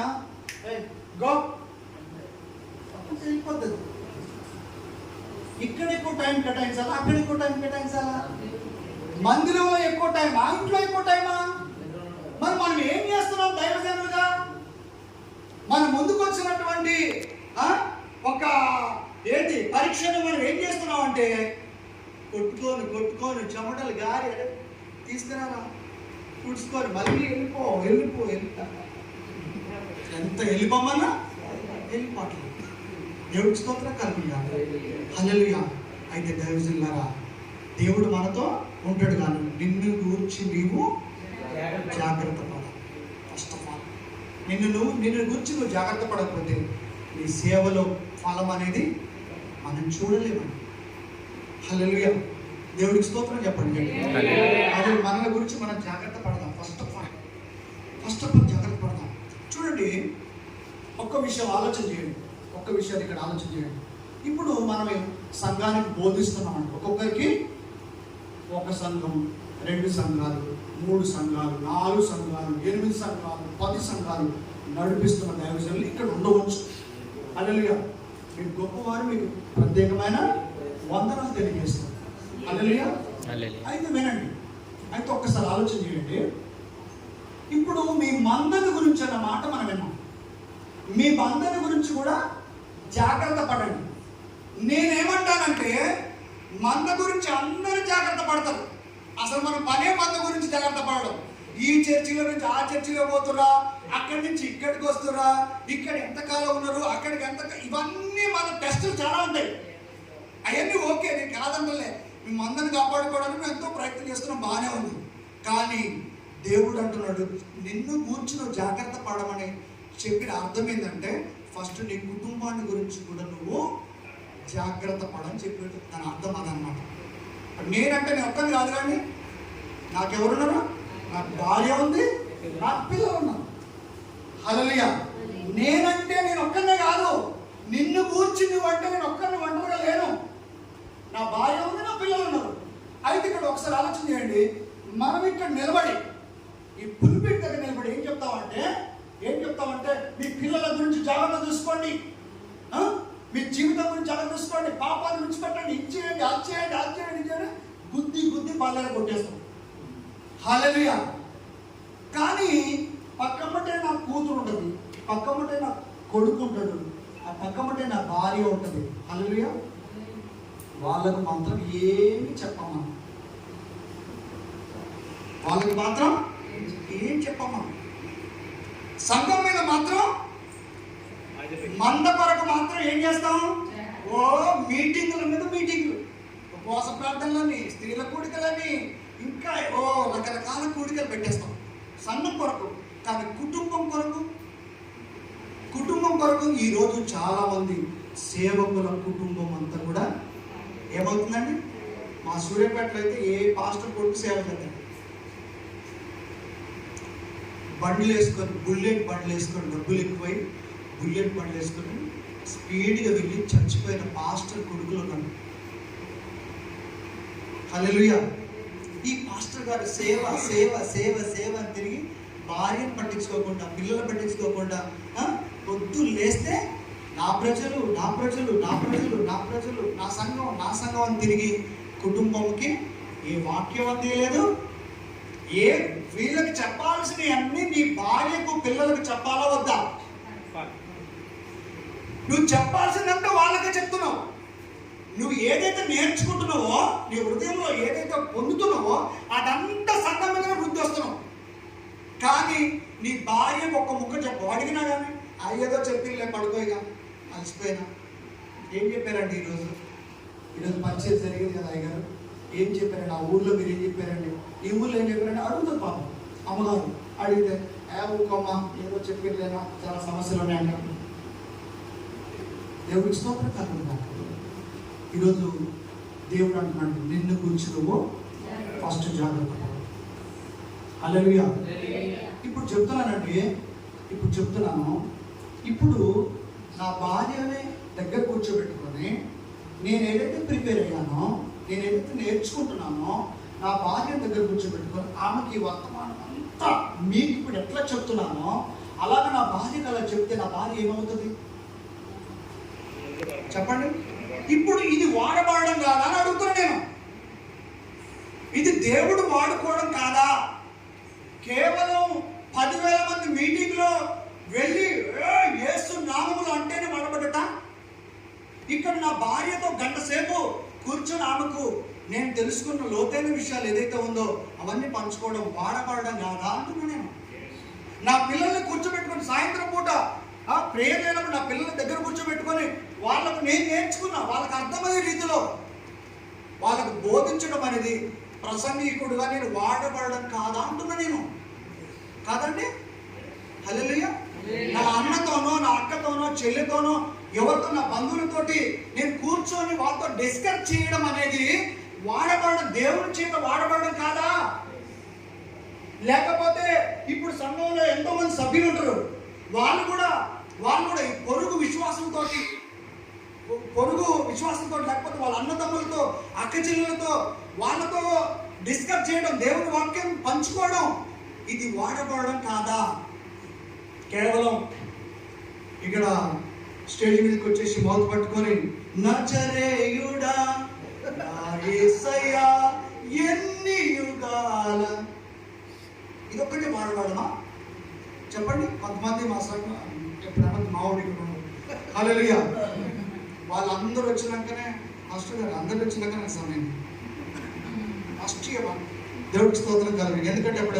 గో వెళ్ళిపోతుంది. ఇక్కడ ఎక్కువ టైం కేటాయించాలా, అక్కడ ఎక్కువ టైం కేటాయించాలా? మందిరంలో ఎక్కువ టైమా, ఇంట్లో ఎక్కువ టైమా? మరి మనం ఏం చేస్తున్నాం దైవజనులుగా? మన ముందుకు వచ్చినటువంటి ఒక పరీక్షను మనం ఏం చేస్తున్నాం అంటే, కొట్టుకొని చెమటలు గారి తీసుకురారా పుడుచుకొని మళ్ళీ వెళ్ళిపో ఎంత వెళ్ళిపోమన్నా వెళ్ళిపోవట్లేదు. దేవుడి స్తోత్రం కలుగుతారు. హల్లెలూయా. అయితే దైవజనులారా, దేవుడు మనతో ఉంటాడు కానీ నిన్ను గూర్చి నీవు జాగ్రత్త పడాలి. ఫస్ట్ ఆఫ్ ఆల్ నిన్ను గురించి నువ్వు జాగ్రత్త పడకపోతే నీ సేవలో ఫలం అనేది మనం చూడలేమండి. హల్లెలూయా. దేవుడికి స్తోత్రం చెప్పండి. అదే మన గురించి మనం జాగ్రత్త పడదాం. ఫస్ట్ ఆఫ్ ఆల్ జాగ్రత్త పడదాం. చూడండి, ఒక్క విషయం ఆలోచన చేయండి. ఒక్క విషయాన్ని ఇక్కడ ఆలోచన చేయండి. ఇప్పుడు మనం సంఘానికి బోధిస్తున్నామండి. ఒక్కొక్కరికి ఒక సంఘం, 2 సంఘాలు, 3 సంఘాలు, 4 సంఘాలు, 8 సంఘాలు, 10 సంఘాలు నడిపిస్తున్న దైవజనులు ఇక్కడ ఉండవచ్చు. హల్లెలూయా. మీరు గొప్పవారు, మీకు ప్రత్యేకమైన వందనాలు తెలియజేస్తారు. హల్లెలూయా. అయితే వినండి, అయితే ఒక్కసారి ఆలోచన చేయండి. ఇప్పుడు మీ మందని గురించి అన్న మాట మనం విన్నాం. మీ మందని గురించి కూడా జాగ్రత్త పడండి. నేనేమంటానంటే, మంద గురించి అందరూ జాగ్రత్త పడతారు. అసలు మన పనే మంద గురించి జాగ్రత్త పడడం. ఈ చర్చిలో నుంచి ఆ చర్చిలో పోతురా, అక్కడి నుంచి ఇక్కడికి వస్తురా, ఇక్కడ ఎంతకాలం ఉన్నారు, అక్కడికి ఇవన్నీ మన టెస్టులు చాలా ఉంటాయి. అవన్నీ ఓకే, నేను కాదంటలే. మీ మందని కాపాడుకోవడానికి మేము ఎంతో ప్రయత్నం చేస్తున్నాం, బాగానే ఉంది. కానీ దేవుడు అంటున్నాడు, నిన్ను గూర్చి నువ్వు జాగ్రత్త పడమని చెప్పిన అర్థం ఏంటంటే, ఫస్ట్ నీ కుటుంబాన్ని గురించి కూడా నువ్వు జాగ్రత్త పడని చెప్పి దాని అర్థం అదనమాట. నేనంటే నేను ఒక్కని కాదు కానీ నాకెవరున్నారు, నాకు భార్య ఉంది, నాకు పిల్లలు ఉన్నారు. హల్లెలూయా. నేనంటే నేను ఒక్కనే కాదు, నిన్ను గూర్చి నువ్వంటే నేను ఒక్కరిని ఒంటరిగా లేను. నా భార్య ఉంది, నా పిల్లలు ఉన్నారు. అయితే ఇక్కడ ఒకసారి ఆలోచన చేయండి. మనం ఇక్కడ నిలబడి, ఈ పులిపిట్ దగ్గర నిలబడి ఏం చెప్తామంటే మీ పిల్లల గురించి జాగ్రత్త చూసుకోండి, మీ జీవితం గురించి జాగ్రత్త చూసుకోండి, పాపాన్ని విడిచిపెట్టండి, ఇచ్చేయండి, అది చేయండి, గుద్ది బాగా కొట్టేస్తాం. హల్లెలూయా. కానీ పక్కమ్మటే నా కూతురు ఉంటుంది, పక్కమ్మటే నా కొడుకు ఉంటాడు, ఆ పక్కమ్మటే నా భార్య ఉంటుంది. హల్లెలూయా. వాళ్ళకు మాత్రం ఏమి చెప్పమా, వాళ్ళకి మాత్రం ఏం చెప్పమా. సంఘం మీద మాత్రం, మంద కొరకు మాత్రం ఏం చేస్తాం, మీటింగుల మీద మీటింగులు, ఉపవాస ప్రార్థనలని, స్త్రీల కూడికలని, ఇంకా రకరకాల కూడికలు పెట్టేస్తాం సంఘం కొరకు. కానీ కుటుంబం కొరకు ఈరోజు చాలా మంది సేవకుల కుటుంబం అంతా కూడా ఏమవుతుందండి, మా సూర్యాపేటలో అయితే ఏ పాస్టర్ కొడుకు సేవ చేద్దాం, బుల్లెట్ బండ్లు వేసుకొని డబ్బులు ఎక్కువై బుల్లెట్ బండ్లు వేసుకొని స్పీడ్గా వెళ్ళి చచ్చిపోయిన పాస్టర్ కొడుకులు ఉన్నాడు. హల్లెలూయా. ఈ పాస్టర్ గారు సేవ అని తిరిగి భార్యను పట్టించుకోకుండా, పిల్లలు పట్టించుకోకుండా, పొద్దు లేస్తే నా ప్రజలు నా సంఘం అని తిరిగి కుటుంబంకి ఏ వాక్యం అందేయలేదు. వీళ్ళకి చెప్పాల్సినవి అన్నీ నీ భార్యకు పిల్లలకు చెప్పాలా వద్దా? నువ్వు చెప్పాల్సిందంటే వాళ్ళకే చెప్తున్నావు. నువ్వు ఏదైతే నేర్చుకుంటున్నావో, నీ హృదయంలో ఏదైతే పొందుతున్నావో అదంతా సంఘం మీద వృద్ధి వస్తున్నావు. కానీ నీ భార్యకు ఒక ముక్క చెప్పు, అడిగినా కానీ అయ్యేదో చెప్పిందిలే, పడుకోయిగా అలసిపోయినా. ఏం చెప్పారండి ఈరోజు పరిచయం జరిగింది కదా అయ్యగారు, ఏం చెప్పారండి ఆ ఊర్లో, మీరు ఏం చెప్పారండి, ఈ ఊళ్ళో ఏం చెప్పారండి అడుగుతుంది పాపం. అమ్మగారు అడిగితే ఊకమ్మా ఏదో చెప్పిలేనా, చాలా సమస్యలు ఉన్నాయంట. దేవుడికి స్తోత్రం కలుగుతాను. ఈరోజు దేవుడు అంటున్నాడు, నిన్ను గురించి నువ్వు ఫస్ట్ జాగ్రత్త. హల్లెలూయా. ఇప్పుడు చెప్తున్నాను, ఇప్పుడు నా భార్యని దగ్గర కూర్చోబెట్టుకొని నేను ఏదైతే ప్రిపేర్ అయ్యానో, నేను ఏదైతే నేర్చుకుంటున్నానో, నా భార్య దగ్గర కూర్చోబెట్టుకొని ఆమెకి వర్తమానం అంతా మీకు ఇప్పుడు ఎట్లా చెప్తున్నానో అలాగే నా భార్యకి అలా చెప్తే నా భార్య ఏమవుతుంది చెప్పండి. ఇప్పుడు ఇది వాడబడడం కాదా అని అడుగుతున్నా నేను. ఇది దేవుడు వాడుకోవడం కాదా? కేవలం 10,000 మంది మీటింగ్లో వెళ్ళి యేసు నామములు అంటేనే వాడబడట. ఇక్కడ నా భార్యతో 1 గంట సేపు కూర్చొని ఆమెకు నేను తెలుసుకున్న లోతైన విషయాలు ఏదైతే ఉందో అవన్నీ పంచుకోవడం వాడబడడం కాదా అంటున్నా నేను. నా పిల్లల్ని కూర్చోబెట్టుకొని సాయంత్రం పూట ప్రేయర్ లేనప్పుడు నా పిల్లల దగ్గర కూర్చోబెట్టుకొని వాళ్ళకు నేను నేర్చుకున్నా, వాళ్ళకి అర్థమయ్యే రీతిలో వాళ్ళకు బోధించడం అనేది ప్రసంగికుడుగా నేను వాడబడడం కాదా అంటున్నా నేను. కాదండి? హల్లెలూయా. నా అన్నతోనో నా అక్కతోనో చెల్లితోనో ఎవరితో నా బంధువులతోటి నేను కూర్చొని వాళ్ళతో డిస్కస్ చేయడం అనేది వాడబడడం, దేవుని చేత వాడబడడం కాదా? లేకపోతే ఇప్పుడు సంఘంలో ఎంతో మంది సభ్యులు ఉంటారు, వాళ్ళు కూడా ఈ పొరుగు విశ్వాసంతో లేకపోతే వాళ్ళ అన్నదమ్ములతో అక్క చెల్లెలతో వాళ్ళతో డిస్కస్ చేయడం, దేవుని వాక్యం పంచుకోవడం, ఇది వాడబడడం కాదా? కేవలం ఇక్కడ స్టేజ్ మీదకి వచ్చేసి మౌత్ పట్టుకొని నజరేయుడా యేసయ్యా ఎన్ని యుగాల, ఇదొక్కటే వాడబడమా చెప్పండి? కొంతమంది మా సంఘం ఎప్పుడైనా మా ఊరికి హల్లెలూయా వాళ్ళందరూ వచ్చినాకనే మాస్టర్ గారు అందరూ వచ్చినాక నాకు సమయం ఫస్ట్ దేవుడికి స్తోత్రం కలగదు. ఎందుకంటే అప్పుడు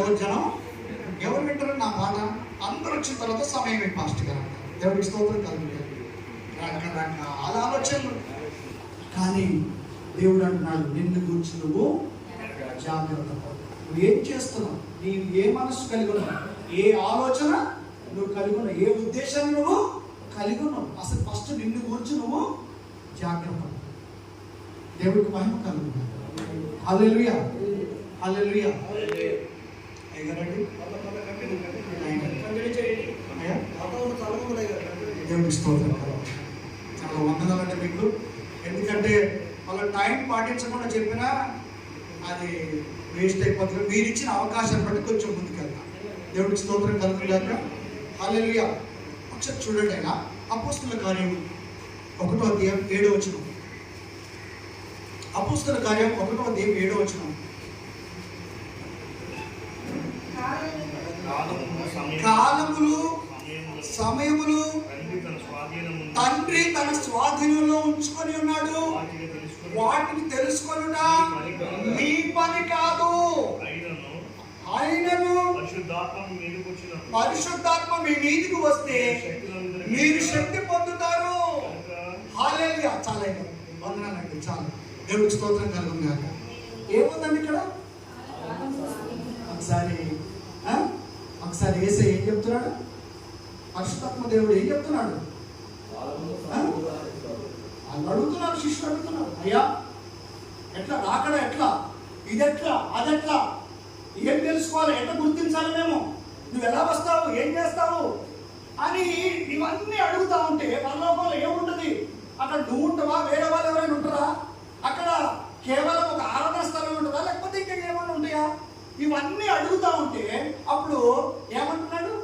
ఎవరు వింటారు నా మాట? అందరూ వచ్చిన తర్వాత సమయం పాస్టర్ గారు అంటారు. దేవుడికి స్తోత్రం కలగదు. రకరకాల ఆలోచనలు. కానీ దేవుడు అంటున్నాడు, నిన్ను గురించి నువ్వు జాగ్రత్త పడు. నువ్వు ఏం చేస్తున్నావు, నీవు ఏ మనసు కలిగి ఉన్నావు, ఏ ఆలోచన నువ్వు కలిగి ఉన్నావు, ఏ ఉద్దేశాన్ని నువ్వు కలిగి ఉన్నావు, అసలు ఫస్ట్ నిన్ను గురించి నువ్వు జాగ్రత్త. దేవుడికి మహిమ కలుగుతుంది. హల్లెలూయా హల్లెలూయా. అయ్యారండి దేవుడికి స్తోత్రం. చాలా వందనాలంటే మీకు. ఎందుకంటే వాళ్ళ టైం పాటించకుండా చెప్పినా అది వేస్ట్ అయిపోతుంది. మీరు ఇచ్చిన అవకాశాన్ని బట్టి కొంచెం ముందుకెళ్తాం. దేవుడికి స్తోత్రం కలుగుతుందాక. హల్లెలూయా. ఒకసారి చూడండి, ఆయన అపోస్తలుల కార్యం 1వ అధ్యాయం 7వ వచనం. అపోస్తలుల కార్యం 1వ అధ్యాయం 7వ వచనం. కాలములు సమయములు తండ్రి తన స్వాధీనంలో ఉంచుకొని ఉన్నాడు, వాటిని తెలుసుకొనుట మీ పని కాదు. ఆయనను పరిశుద్ధాత్మ మీ మీదికి వస్తే మీరు శక్తి పొందుతారు. హల్లెలూయా. చాలా వందనాలండి. చాలా దేవుడికి స్తోత్రం కలుగుతుంది. ఏముందండి ఇక్కడ? ఒకసారి యేసయ్య ఏం చెప్తున్నాడు? పరిశుద్ధాత్మ దేవుడు ఏం చెప్తున్నాడు? వాళ్ళు అడుగుతున్నారు, శిష్యులు అడుగుతున్నారు, అయ్యా ఎట్లా రాకడా, ఎట్లా ఇదెట్లా అదెట్లా, ఏం తెలుసుకోవాలి, ఎట్లా గుర్తించాలి మేము, నువ్వు ఎలా వస్తావు, ఏం చేస్తావు అని ఇవన్నీ అడుగుతా ఉంటే పరలోకంలో ఏముంటుంది? అక్కడ నువ్వు ఉంటావా, వేరే వాళ్ళు ఎవరైనా ఉంటారా? అక్కడ కేవలం ఒక ఆరాధన స్థలం ఉంటుందా, లేకపోతే ఇంకా ఏమైనా ఉంటాయా? ఇవన్నీ అడుగుతా ఉంటే అప్పుడు ఏమంటున్నాడు?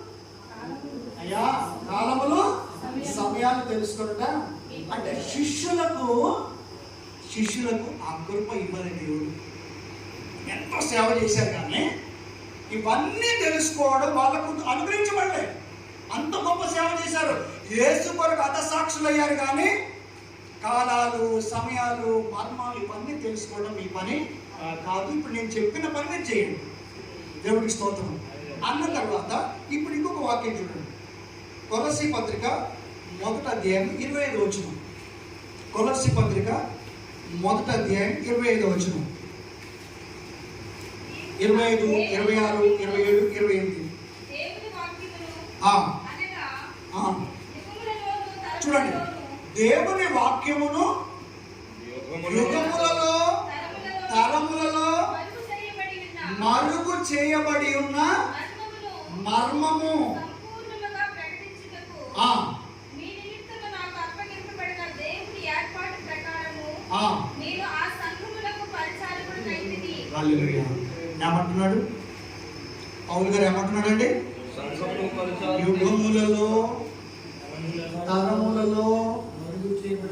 అయ్యా కాలములు సమయాలు తెలుసుకున్నట. అంటే శిష్యులకు ఆ కృప ఇవ్వని దేవుడు. ఎంతో సేవ చేశారు, కానీ ఇవన్నీ తెలుసుకోవడం వాళ్ళకు అనుగ్రహించబడలే. అంత గొప్ప సేవ చేశారు, యేసు కొరకు హతసాక్షులు అయ్యారు, కానీ కాలాలు సమయాలు మర్మాలు ఇవన్నీ తెలుసుకోవడం మీ పని కాదు. ఇప్పుడు నేను చెప్పిన పని మీరు చేయండి. దేవుడికి స్తోత్రం అన్న తర్వాత ఇప్పుడు ఇంకొక వాక్యం చూడండి. కొలస్సీ పత్రిక 1వ అధ్యాయం 25వ వచనం. కొలస్సీ పత్రిక 1వ అధ్యాయం 25వ వచనం. 25, 26, 27, 28. చూడండి, దేవుని వాక్యమును యుగములలో తరములలో మరుగు చేయబడి ఉన్న మర్మము ఏమంటున్నాడు పౌలు గారు? ఏమంటున్నాడు అండి? యుగములలో తరములలో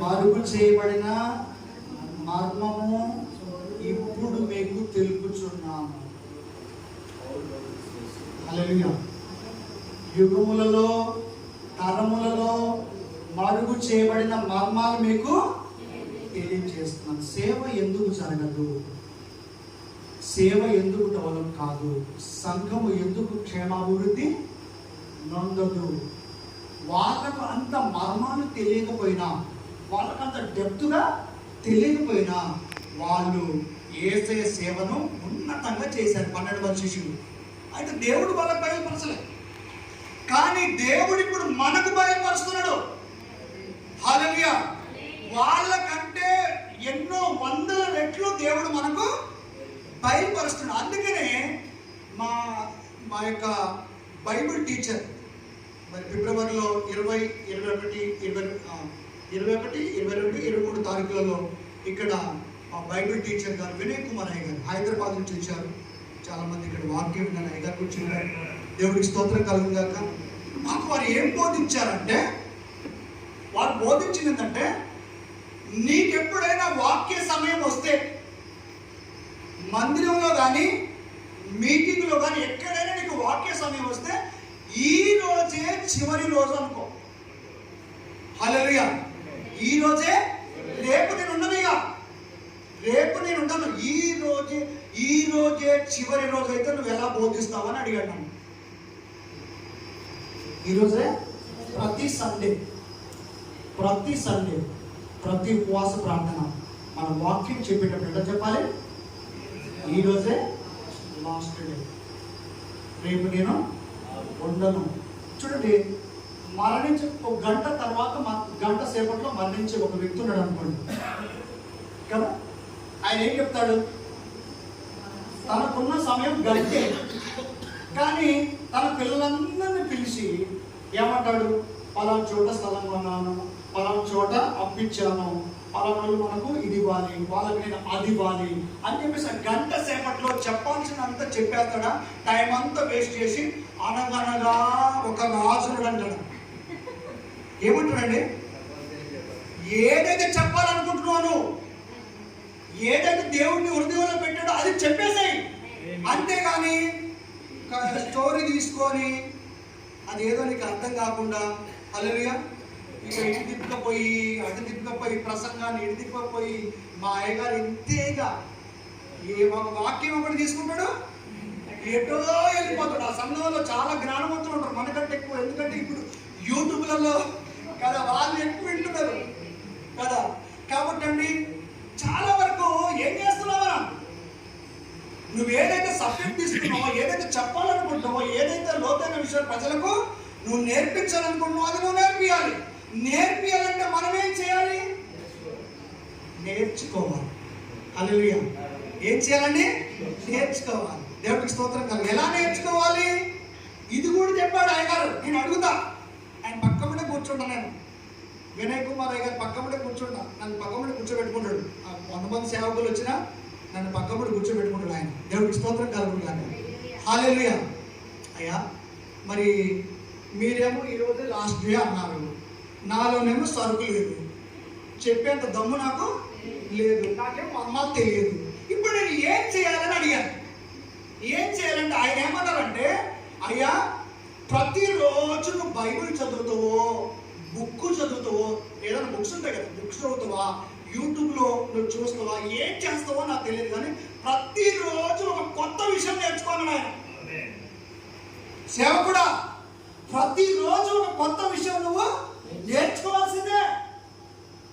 మరుగు చేయబడిన మర్మము ఇప్పుడు మీకు తెలుపుచున్నాము. హల్లెలూయా. యుగములలో తరములలో మరుగు చేయబడిన మర్మాలు మీకు తెలియజేస్తున్నాను. సేవ ఎందుకు జరగదు? సేవ ఎందుకు డెవలప్ కాదు, సంఘము ఎందుకు క్షేమాభివృద్ధి నొందదు. వాళ్ళకు అంత మర్మాలు తెలియకపోయినా, వాళ్ళకంత డెప్త్గా తెలియకపోయినా వాళ్ళు యేసయ్య సేవను ఉన్నతంగా చేశారు 12 మంది శిష్యులు. అయితే దేవుడు వాళ్ళకి బయలుపరచలేదు, కానీ దేవుడు ఇప్పుడు మనకు బయలుపరుస్తున్నాడు. హల్లెలూయా. వాళ్ళకంటే ఎన్నో వందల రెట్లు దేవుడు మనకు బయలుపరుస్తున్నాడు. అందుకనే మా యొక్క బైబిల్ టీచర్ మరి ఫిబ్రవరిలో 20, 21, 22, 23 తారీఖులలో ఇక్కడ మా బైబిల్ టీచర్ గారు వినయ్ కుమార్ అయ్య గారు హైదరాబాద్ నుంచి వచ్చారు. చాలామంది ఇక్కడ వాక్యం విన్నాను, అయ్య గారు కూర్చున్నారు. దేవుడికి స్తోత్రం కలుగుగాక. మాకు వారు ఏం బోధించారంటే, వారు బోధించింది ఏంటంటే, నీకెప్పుడైనా వాక్య సమయం వస్తే మందిరంలో కానీ మీటింగ్లో కానీ ఎక్కడైనా నీకు వాక్య సమయం వస్తే ఈ రోజే చివరి రోజు అనుకో. హల్లెలూయా. ఈ రోజే, రేపు నేను ఉండనుగా, రేపు నేను ఉండను, ఈ రోజే చివరి రోజు అయితే నువ్వు ఎలా బోధిస్తావని అడిగాడు నన్ను. ఈరోజే ప్రతి సండే ప్రతి ఉపవాస ప్రార్థన మన వాక్యం చెప్పేటప్పుడు ఎలా చెప్పాలి? ఈరోజే లాస్ట్ డే, రేపు నేను ఉండను. చూడండి, మరణించే ఒక గంట తర్వాత గంట సేపట్లో మరణించే ఒక వ్యక్తి ఉన్నాడు అనుకోండి కదా. ఆయన ఏం చెప్తాడు? తనకున్న సమయం గంటే, కానీ తన పిల్లలందరినీ పిలిచి ఏమంటాడు? పలానా చోట స్థలం కొన్నాను, పలానా చోట అప్పించాను, పలానా మనకు ఇది ఇవ్వాలి, వాళ్ళకి నేను అది ఇవ్వాలి అని చెప్పేసి గంట సేపట్లో చెప్పాల్సినంత చెప్పేస్తాడా? టైం అంతా వేస్ట్ చేసి అనగనగా ఒక రాజుడు అంటాడు. ఏమంటాడండి? ఏదైతే చెప్పాలనుకుంటున్నాను, ఏదైతే దేవుడిని హృదయంలో పెట్టాడో అది చెప్పేసాయి. అంతేగాని స్టోరీ తీసుకొని అదేదో నీకు అర్థం కాకుండా హల్లెలూయా ఇక ఇటు తిప్పుకపోయి ప్రసంగాన్ని ఇటు తిప్పకపోయి మా అయ్యగారు ఇంతేగా ఒక వాక్యం ఒకటి తీసుకుంటాడు, ఎటో వెళ్ళిపోతాడు. ఆ సమయంలో చాలా జ్ఞానవంతులు ఉంటారు మనకంటే ఎక్కువ. ఎందుకంటే ఇప్పుడు యూట్యూబ్లలో కదా వాళ్ళు ఎక్కువ వింటున్నారు కదా. కాబట్టి అండి, చాలా వరకు ఏం చేస్తున్నావా? నువ్వు ఏదైతే సబ్జెక్ట్ తీసుకున్నావో, ఏదైతే చెప్పాలనుకుంటున్నావో, ఏదైతే లోతైన విషయాలు ప్రజలకు నువ్వు నేర్పించాలనుకుంటున్నావు అది నువ్వు నేర్పియాలి. నేర్పియాలంటే మనం ఏం చేయాలి? నేర్చుకోవాలి. హల్లెలూయా. ఏం చేయాలండి? నేర్చుకోవాలి. దేవుడికి స్తోత్రం కలుగు. ఎలా నేర్చుకోవాలి? ఇది కూడా చెప్పాడు అయ్యగారు. నేను అడుగుతా, ఆయన పక్కముండే కూర్చుంటా. నేను వినయ్ కుమార్ అయ్య గారు పక్కముండే కూర్చుంటా. నన్ను పక్కముండే కూర్చోబెట్టుకుంటాడు. 100 మంది సేవకులు వచ్చినా నన్ను పక్కముండే కూర్చోబెట్టుకుంటాడు ఆయన. దేవుడికి స్తోత్రం కలుగు. హల్లెలూయా. అయ్యా, మరి మీరేమో ఈరోజు లాస్ట్ డే అన్నారు, నాలోనేమో సరుకు లేదు, చెప్పేంత దమ్ము నాకు లేదు, నాకేమో అమ్మ తెలియదు. ఇప్పుడు నేను ఏం చేయాలని అడిగాను. ఏం చేయాలంటే ఆయన ఏమన్నారంటే, అయ్యా ప్రతిరోజు నువ్వు బైబిల్ చదువుతావో, బుక్ చదువుతావో, ఏదైనా బుక్స్ ఉంటాయి కదా, బుక్స్ చదువుతావా, యూట్యూబ్లో నువ్వు చూస్తావా, ఏం చేస్తావో నాకు తెలియదు, కానీ ప్రతిరోజు ఒక కొత్త విషయం నేర్చుకోవాలి. ఆయన సేవకుడా, ప్రతిరోజు ఒక కొత్త విషయం నువ్వు నేర్చుకోవాల్సిందే.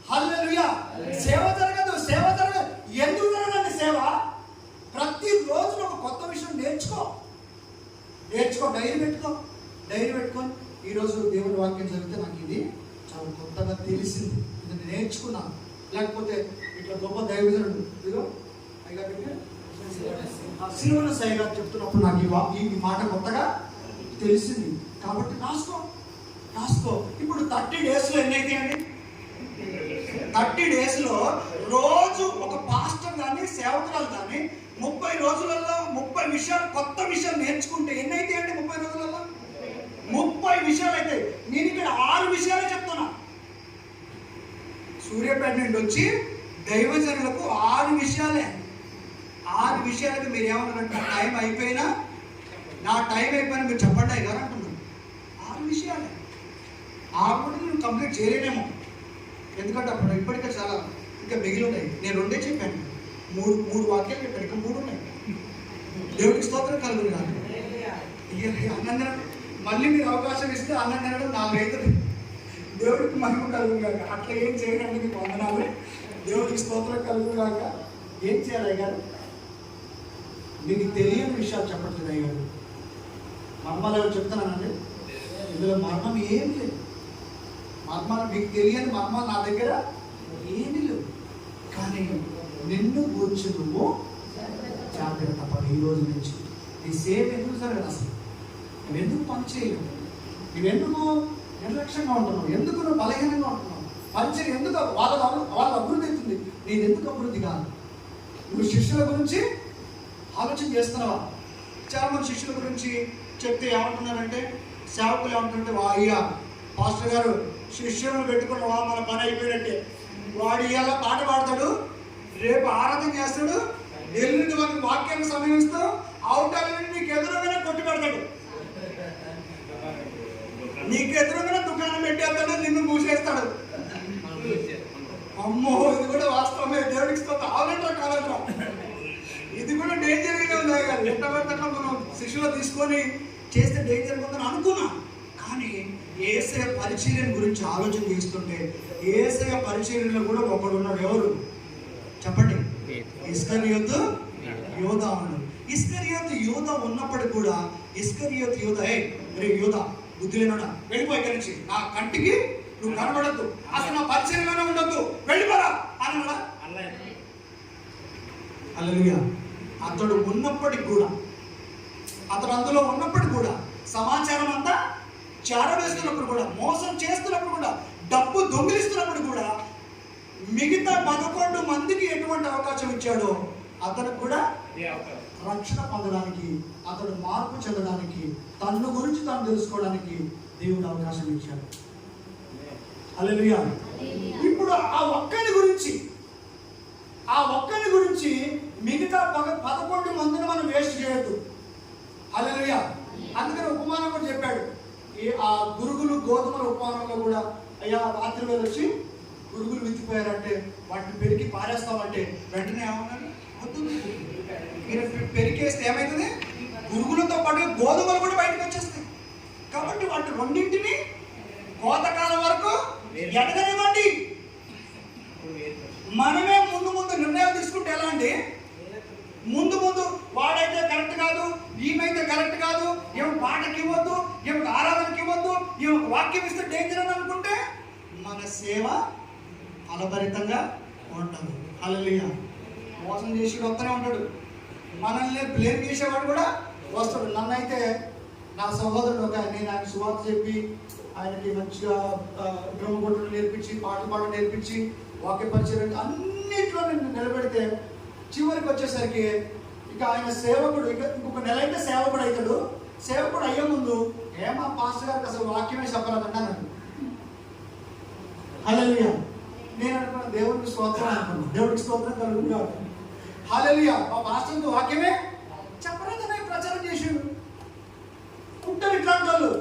హల్లెలూయా. సేవ జరగదు. ఎందుకు జరగదండి సేవ? ప్రతిరోజు ఒక కొత్త విషయం నేర్చుకో. డైరీ పెట్టుకొని ఈరోజు దేవుని వాక్యం చదివితే నాకు ఇది చాలా కొత్తగా తెలిసింది, ఇది నేర్చుకున్నాను. లేకపోతే ఇట్లా గొప్ప దైవజనుడు ఇదిగో అయ్యగారు సిలువన సాయి గారు చెప్తున్నప్పుడు నాకు ఈ మాట కొత్తగా తెలిసింది. కాబట్టి రాసుకో. ఇప్పుడు 30 డేస్లో ఎన్నైతే అండి? 30 డేస్లో రోజు ఒక పాస్టర్ కానీ సేవకురాలు కానీ 30 రోజులలో 30 విషయాలు, కొత్త విషయాలు నేర్చుకుంటే ఎన్నైతే అండి? 30 రోజులలో 30 విషయాలు అయితే. నేను ఇక్కడ 6 విషయాలే చెప్తున్నా. సూర్యాపేట నుండి వచ్చి దైవజనులకు 6 విషయాలే. 6 విషయాలకి మీరు ఏమన్నారంటే, నా టైం అయిపోయినా మీరు చెప్పండి అయ్యారు అంటున్నాను. 6 విషయాలే. 6 కూడా నేను కంప్లీట్ చేయలేనేమో, ఎందుకంటే అప్పుడు ఇప్పటికే చాలా ఇంకా మిగిలి ఉన్నాయి. నేను 2 చెప్పాను, 3 వాక్యాలు చెప్పాను, ఇంకా 3 ఉన్నాయి. దేవుడికి స్తోత్రం కలుగును కాక. అన్న మళ్ళీ మీరు అవకాశం ఇస్తే అన్న తినడం 4 అవుతుంది. దేవుడికి మహిమ కలుగును కాక. అట్లా ఏం చేయకండి, మీకు వందనాలు. దేవుడికి స్తోత్రం కలుగును కాక. ఏం చేయాలి అయ్యారు? మీకు తెలియని విషయాలు చెప్పట్లేదు అయ్యారు. మర్మాలు ఎవరు చెప్తున్నానండి? ఇందులో మర్మం ఏం లేదు. మర్మాలు మీకు తెలియని మర్మాలు నా దగ్గర ఏమీ లేవు. కానీ నిన్ను కూర్చు నువ్వు జాగ్రత్త పడు. ఈ రోజు నుంచి నీ సేవ ఎందుకు జరగదు? అసలు నువ్వెందుకు పని చేయలేవు? నువ్వెందుకు నిర్లక్ష్యంగా ఉంటున్నావు? ఎందుకు నువ్వు బలహీనంగా ఉంటున్నావు? పరిచయం ఎందుకు వాళ్ళ అభివృద్ధి అవుతుంది, నీది ఎందుకు అభివృద్ధి కాదు? నువ్వు శిష్యుల గురించి ఆలోచన చేస్తున్నావా? చాలా మంది శిష్యుల గురించి చెప్తే ఏమంటున్నారంటే, సేవకులు ఏమంటుంటే, అయ్యా పాస్టర్ గారు శిష్యులను పెట్టుకున్నావా, మన పని అయిపోయినట్టే. వాడు ఇవాళ పాట పాడతాడు, రేపు ఆరాధన చేస్తాడు, ఎల్లుండి మనకి వాక్యాన్ని సమయిస్తూ అవటాలని నీకు ఎదురుగానే కొట్టి పెడతాడు, నీకు ఎదురుగానే దుకాణం పెట్టేస్తాడు, నిన్ను మూసేస్తాడు. అమ్మో, ఇది కూడా వాస్తవమే. దేవుడికి కావాలంటా కావాలంటా ఇది కూడా డేంజర్గానే ఉంది కదా. ఎంత పడతా మనం శిష్యులు తీసుకొని చేస్తే డేంజర్ ఉందని అనుకున్నా. కానీ యేసయ్య పరిచర్య గురించి ఆలోచన చేస్తుంటే యేసయ్య పరిచర్యలో కూడా ఒకడు ఉన్నాడు. ఎవరు చెప్పండి? ఇస్కరియోతు యోధా ఉన్నాడు. ఇస్కరియోతు యోధా ఉన్నప్పటికీ కూడా ఇస్కరియోతు యోధా, రే యోధా బుద్ధి లేనోడా, వెళ్ళిపో ఇక్కడి నుంచి, నా కంటికి నువ్వు కనబడద్దు, అసలు నా పరిచర్యలోనే ఉండొద్దు, వెళ్ళిపోరా అన్నాడా? హల్లెలూయా. అతడు ఉన్నప్పటికి కూడా, అతడు అందులో ఉన్నప్పటికి కూడా, సమాచారం అంతా చేరవేస్తున్నప్పుడు కూడా, మోసం చేస్తున్నప్పుడు కూడా, డబ్బు దొంగిలిస్తున్నప్పుడు కూడా, మిగతా 11 మందికి ఎటువంటి అవకాశం ఇచ్చాడో అతనికి కూడా రక్షణ పొందడానికి, అతడు మార్పు చెందడానికి, తన గురించి తాను తెలుసుకోవడానికి దేవుడు అవకాశం ఇచ్చాడు. హల్లెలూయా. ఇప్పుడు ఆ ఒక్కని గురించి మిగతా 11 మందిని మనం వేస్ట్ చేయొద్దు. హల్లెలూయా. అందుకని ఉపమానం కూడా చెప్పాడు. ఆ గురుగులు గోధుమల ఉపమానంలో కూడా, అయ్యా రాత్రి వేళ వచ్చి గురుగులు విత్తిపోయారంటే వాటిని పెరికి పారేస్తామంటే వెంటనే ఏమన్నాడు? మీరు పెరికేస్తే ఏమవుతుంది? గురుగులతో పాటు గోధుమలు కూడా బయటకు వచ్చేస్తాయి. కాబట్టి వాటి రెండింటిని కోతకాలం వరకు ఎదగనివ్వండి. మనమే ముందు నిర్ణయాలు తీసుకుంటే ఎలా అండి? ముందు వాడైతే కరెక్ట్ కాదు, ఈమెయితే కరెక్ట్ కాదు, ఏమి పాటకి ఇవ్వద్దు, ఏమి ఆరాధనకి ఇవ్వద్దు, ఏమి వాక్యం ఇస్తే డేంజర్ అని అనుకుంటే మన సేవ ఫలభరితంగా ఉంటుంది. హల్లెలూయా. మోసం చేసి వస్తూనే ఉంటాడు, మనల్ని బ్లేమ్ చేసేవాడు కూడా వస్తాడు. నన్నైతే నా సహోదరుడు నేను ఆయన సువార్త చెప్పి ఆయనకి మంచిగా బ్రహ్మగుడ్డలు నేర్పించి, పాటలు పాడడం నేర్పించి, వాక్య పరిచయం అన్నిట్లో నేను నిలబెడితే చివరికి వచ్చేసరికి ఇక ఆయన సేవకుడు, ఇంకొక నెల అయితే సేవకుడు అవుతాడు. సేవకుడు అయ్యే ముందు ఏమా పాస్టర్ గారికి అసలు వాక్యమే చెప్పాలంటున్నాను. హల్లెలూయా. నేను అనుకున్నా దేవుడికి స్తోత్రం అనుకున్నాను. దేవుడికి స్తోత్రం కలుగును. హల్లెలూయా. మా పాస్టర్కి వాక్యమే చెప్పరాదని ప్రచారం చేసాడు. ఉంటారు ఇట్లాంటి వాళ్ళు.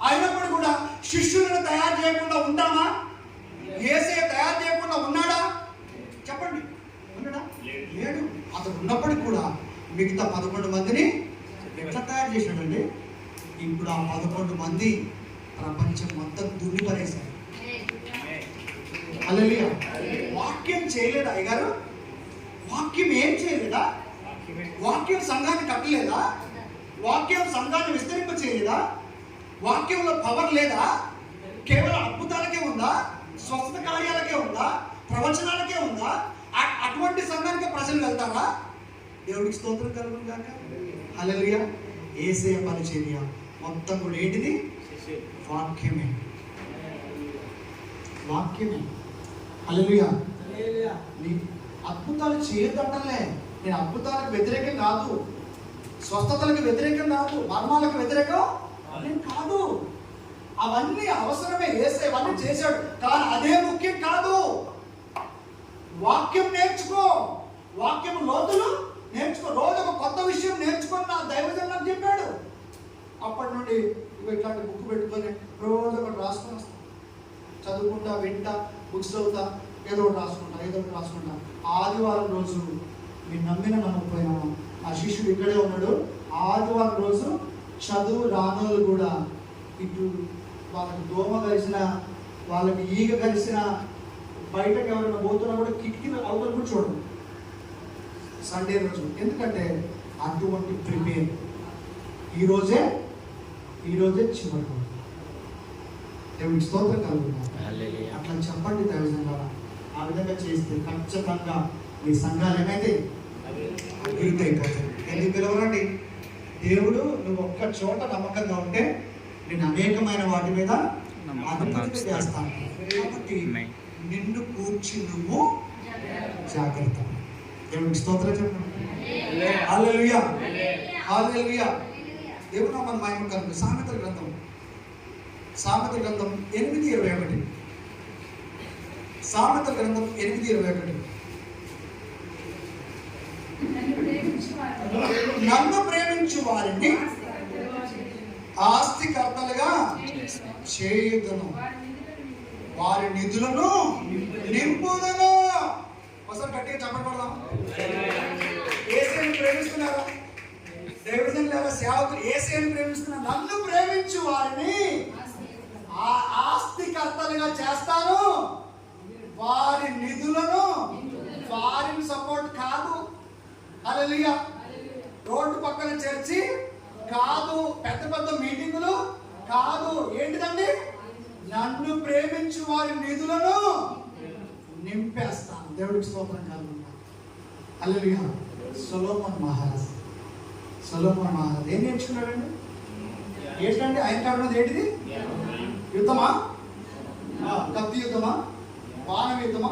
అయినప్పుడు కూడా శిష్యులను తయారు చేయకుండా ఉంటామా? యేసయ్య తయారు చేయకుండా ఉన్నాడా? చెప్పండి, ఉన్నాడా? లేడు. అతను ఉన్నప్పటికి కూడా మిగతా 11 మందిని ఎట్లా తయారు చేశాడండి? ఇప్పుడు ఆ 11 మంది ప్రపంచం మొత్తం దున్ని పడేశారు. హల్లెలూయా. వాక్యం చేయలేదా అయ్యగారు? వాక్యం ఏం చేయలేదా? వాక్యం సంఘాన్ని కట్టలేదా? వాక్యం సంఘాన్ని విస్తరింప చేయలేదా? వాక్యంలో పవర్ లేదా? కేవలం అద్భుతాలకే ఉందా? స్వస్థత కార్యాలకే ఉందా? ప్రవచనాలకే ఉందా? అటువంటి సంఘానికి ప్రజలు వెళ్తారా? దేవుడికి స్తోత్రం కలుగును గాక. హల్లెలూయా. యేసయ్య పరిచర్య మొత్తం కూడా ఏంటిది? వాక్యమే. హల్లెలూయా. అద్భుతాలు చేయదంటలే. నేను అద్భుతాలకు వ్యతిరేకం కాదు, స్వస్థతలకు వ్యతిరేకం కాదు, మర్మాలకు వ్యతిరేకం నేను కాదు. అవన్నీ అవసరమే, యేసయ్య అవన్నీ చేశాడు. కానీ అదే ముఖ్యం కాదు. వాక్యం నేర్చుకో, వాక్యం లోతులు నేర్చుకో. రోజు ఒక కొత్త విషయం నేర్చుకొని నా దైవజనుడు నాకు చెప్పాడు. అప్పటి నుండి ఇట్లాంటి బుక్ పెట్టుకొని రోజు ఒకటి రాసుకొని వస్తాను. చదువుకుంటా, వింటా, బుక్స్ చదువుతా, ఏదో ఒకటి రాసుకుంటా. ఆదివారం రోజు మీరు నమ్మిన నమ్మకపోయినా ఆ శిష్యుడు ఇక్కడే ఉన్నాడు. ఆదివారం రోజు చదువు రానోళ్ళు కూడా ఇటు వాళ్ళకి దోమ కలిసిన, వాళ్ళకి ఈగ కలిసిన, బయటకు ఎవరైనా పోతున్నా కూడా కిటికీలు అవతల కూడా చూడరు సండే రోజు. ఎందుకంటే అటువంటి ప్రిపేర్ ఈ రోజే చివరి రోజు. దేవుడికి స్తోత్రం కలుగుతాం. అట్లా చెప్పండి దైవజనులారా. ఆ విధంగా చేస్తే ఖచ్చితంగా మీ సంఘాలు ఏమైతే అభివృద్ధి అయిపోతాయి. ఎందుకు పిలవరండి? దేవుడు నువ్వు ఒక్క చోట నమ్మకంగా ఉంటే నేను అనేకమైన వాటి మీద అభివృద్ధి చేస్తాను. కాబట్టి నిన్ను కూర్చి నువ్వు జాగ్రత్త. దేవుడికి స్తోత్రం చెప్పండి. హల్లెలూయా, హల్లెలూయా. దేవుడు మన మహిమ కలుగు. సామెతల గ్రంథం 8:21. సామెతల గ్రంథం 8:21. నన్ను ప్రేమించు వారిని ఆస్తికర్తలుగా చేయుదును, వారి నిధులను నింపుదును. ఒకసారి గట్టిగా చెప్పబడదాం. యేసుని ప్రేమిస్తున్నారా దేవుడిలాగా సేవకులు? యేసుని ప్రేమిస్తున్నారు. నన్ను ప్రేమించు వారిని ఆస్తికర్తలుగా చేస్తాను, వారి నిధులను, వారిని సపోర్ట్ కాదు. హల్లెలూయా. రోడ్డు పక్కన చర్చి కాదు, పెద్ద పెద్ద మీటింగులు కాదు. ఏంటిదండి? నన్ను ప్రేమించు వారి నిధులను నింపేస్తాను. దేవుడికి స్తోత్రం కలుగుతా. హల్లెలూయా. సొలొమోన్ మహారాజ్ ఏం నేర్చుకున్నాడండి? ఏంటంటే ఆయన కారణం ఏంటిది? యుద్ధమా? కత్తి యుద్ధమా? బాణం యుద్ధమా?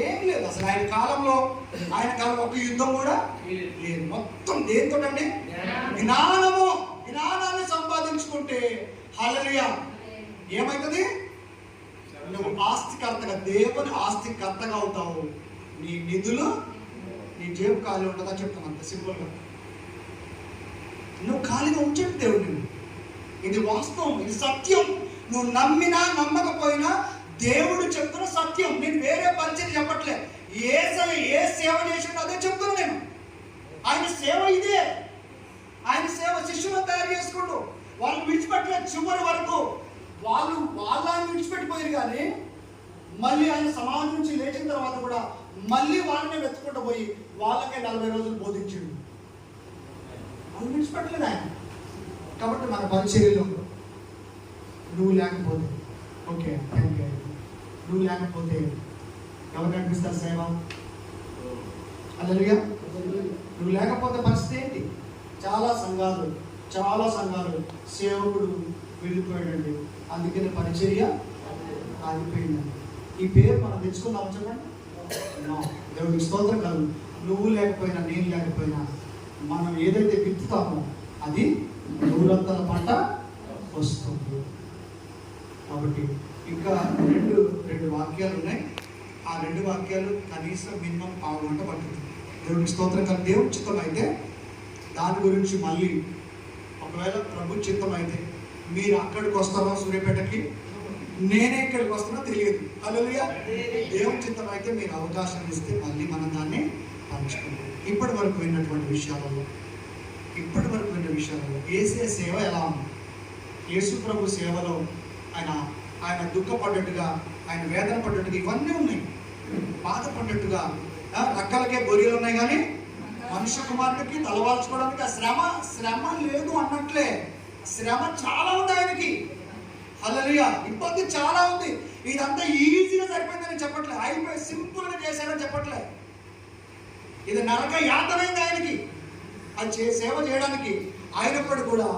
ఏం లేదు అసలు. ఆయన కాలంలో ఒక యుద్ధం కూడా లేదు. మొత్తం దేంతో అండి? జ్ఞానాన్ని సంపాదించుకుంటే హల్లెలూయా ఏమవుతుంది? నువ్వు ఆస్తికర్తగా, దేవుని ఆస్తికర్తగా అవుతావు. నీ నిధులు, నీ జేబు ఖాళీ ఉంటుందని చెప్తాను. అంత సింపుల్గా. నువ్వు ఖాళీగా ఉంచండి దేవుడిని. ఇది వాస్తవం, ఇది సత్యం. నువ్వు నమ్మినా నమ్మకపోయినా దేవుడు చెప్తున్న సత్యం. నేను వేరే పరిచయం చెప్పట్లే. ఏ సేవ చేసిండో అదే చెప్తున్నా నేను. ఆయన సేవ ఇదే. ఆయన సేవ శిష్యులను తయారు చేసుకుంటూ వాళ్ళని విడిచిపెట్టలేదు చివరి వరకు. వాళ్ళని విడిచిపెట్టిపోయారు, కానీ మళ్ళీ ఆయన సమాజం నుంచి లేచిన తర్వాత కూడా మళ్ళీ వాళ్ళని వెతుకుంటూ పోయి వాళ్ళకే 40 రోజులు బోధించాడు. వాళ్ళు విడిచిపెట్టలేదు ఆయన. కాబట్టి మన పరిచర్యలో నువ్వు లేకపోతే ఓకే, నువ్వు లేకపోతే ఎవరు కనిపిస్తారు సేవ? హల్లెలూయా. నువ్వు లేకపోతే పరిస్థితి ఏంటి? చాలా సంఘాలు సేవకుడు వెళ్ళిపోయాడండి, అందుకని పరిచర్య ఆగిపోయిందండి. ఈ పేరు మనం తెచ్చుకుందాం చెప్పండి. దేవుడికి స్తోత్రం కాదు. నువ్వు లేకపోయినా నేను లేకపోయినా మనం ఏదైతే విత్తుతామో అది 100 పంట వస్తుంది. కాబట్టి ఇంకా రెండు వాక్యాలు ఉన్నాయి. ఆ 2 వాక్యాలు కనీసం మినిమం 1/2 గంట పడుతుంది. దేవుడికి స్తోత్రం కాదు. దేవుడి చిత్తం అయితే దాని గురించి మళ్ళీ, ఒకవేళ ప్రభు చిత్తం అయితే మీరు అక్కడికి వస్తారో సూర్యాపేటకి, నేనే ఇక్కడికి వస్తానో తెలియదు. హల్లెలూయా. దేవుడి చిత్తం అయితే మీరు అవకాశం ఇస్తే మళ్ళీ మనం దాన్ని పంచుకుంటాం. ఇప్పటి వరకు విన్నటువంటి విషయాలలో యేసే సేవ ఎలా ఉంది? యేసు ప్రభు సేవలో ఆయన దుఃఖపడ్డట్టుగా, ఆయన వేదన పడ్డట్టుగా ఇవన్నీ ఉన్నాయి. బాధపడ్డట్టుగా రక్కలకే బొరియలు ఉన్నాయి, కానీ మనుష్య కుమారుడికి తలవాల్చుకోవడానికి ఆ శ్రమ లేదు అన్నట్లే. శ్రమ చాలా ఉంది ఆయనకి. హల్లెలూయా. ఇబ్బంది చాలా ఉంది. ఇదంతా ఈజీగా సరిపోయిందని చెప్పట్లే, అయిపోయి సింపుల్గా చేశారని చెప్పట్లే. ఇది నరక యాతనైంది ఆయనకి అది సేవ చేయడానికి. అయినప్పుడు కూడా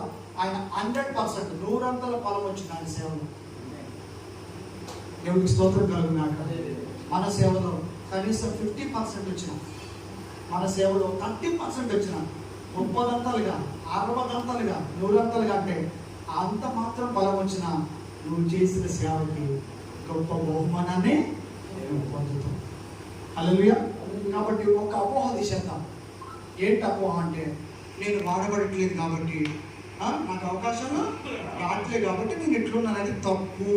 ఆయన 100% 100 ఫలం వచ్చింది ఆయన సేవలో. దేవుడికి స్తోత్రం కలుగునాక. మన సేవలో కనీసం 50% వచ్చిన, మన సేవలో 30% వచ్చిన, 30 60 100 అంటే అంత మాత్రం బలం వచ్చిన నువ్వు చేసిన సేవకి గొప్ప బహుమానాన్ని నువ్వు పొందుతావు. హల్లెలూయా. కాబట్టి ఒక అపోహ తీసేద్దాం. ఏంటి అపోహ అంటే, నేను వాడబడట్లేదు కాబట్టి, నాకు అవకాశాలు రావట్లేదు కాబట్టి నేను ఎట్లున్నాను అనేది తప్పు.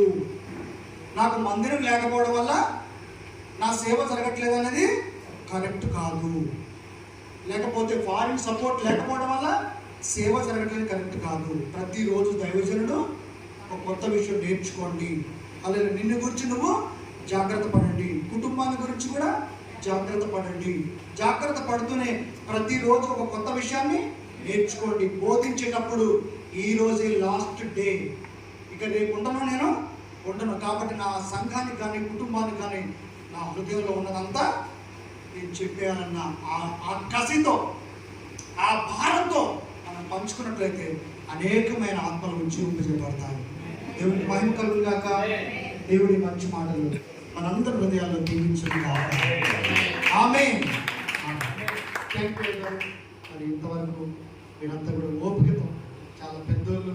నాకు మందిరం లేకపోవడం వల్ల నా సేవ జరగట్లేదు అనేది కరెక్ట్ కాదు. లేకపోతే ఫారిన్ సపోర్ట్ లేకపోవడం వల్ల సేవ జరగడం కరెక్ట్ కాదు. ప్రతిరోజు దైవజనుడు ఒక కొత్త విషయం నేర్చుకోండి. అలాగే నిన్ను గురించి నువ్వు జాగ్రత్త పడండి, కుటుంబాన్ని గురించి కూడా జాగ్రత్త పడండి. జాగ్రత్త పడుతూనే ప్రతిరోజు ఒక కొత్త విషయాన్ని నేర్చుకోండి. బోధించేటప్పుడు ఈ రోజే లాస్ట్ డే, ఇక రేపు నేను ఉండను కాబట్టి నా సంఘానికి కానీ కుటుంబానికి కానీ నా హృదయంలో ఉన్నదంతా నేను చెప్పేయాలన్న ఆ కసితో, ఆ భారంతో మనం పంచుకున్నట్లయితే అనేకమైన ఆత్మలు ఉజ్జీవింపజేయబడతాయి. దేవుడి మహిమ కలుగును గాక. దేవుడి మంచి మాటలు మనందరి హృదయాల్లో దీవించును గాక. ఆమేన్. థాంక్యూ. మరి ఇంతవరకు మీరంతా కూడా ఓపికతో, చాలా పెద్దోళ్ళు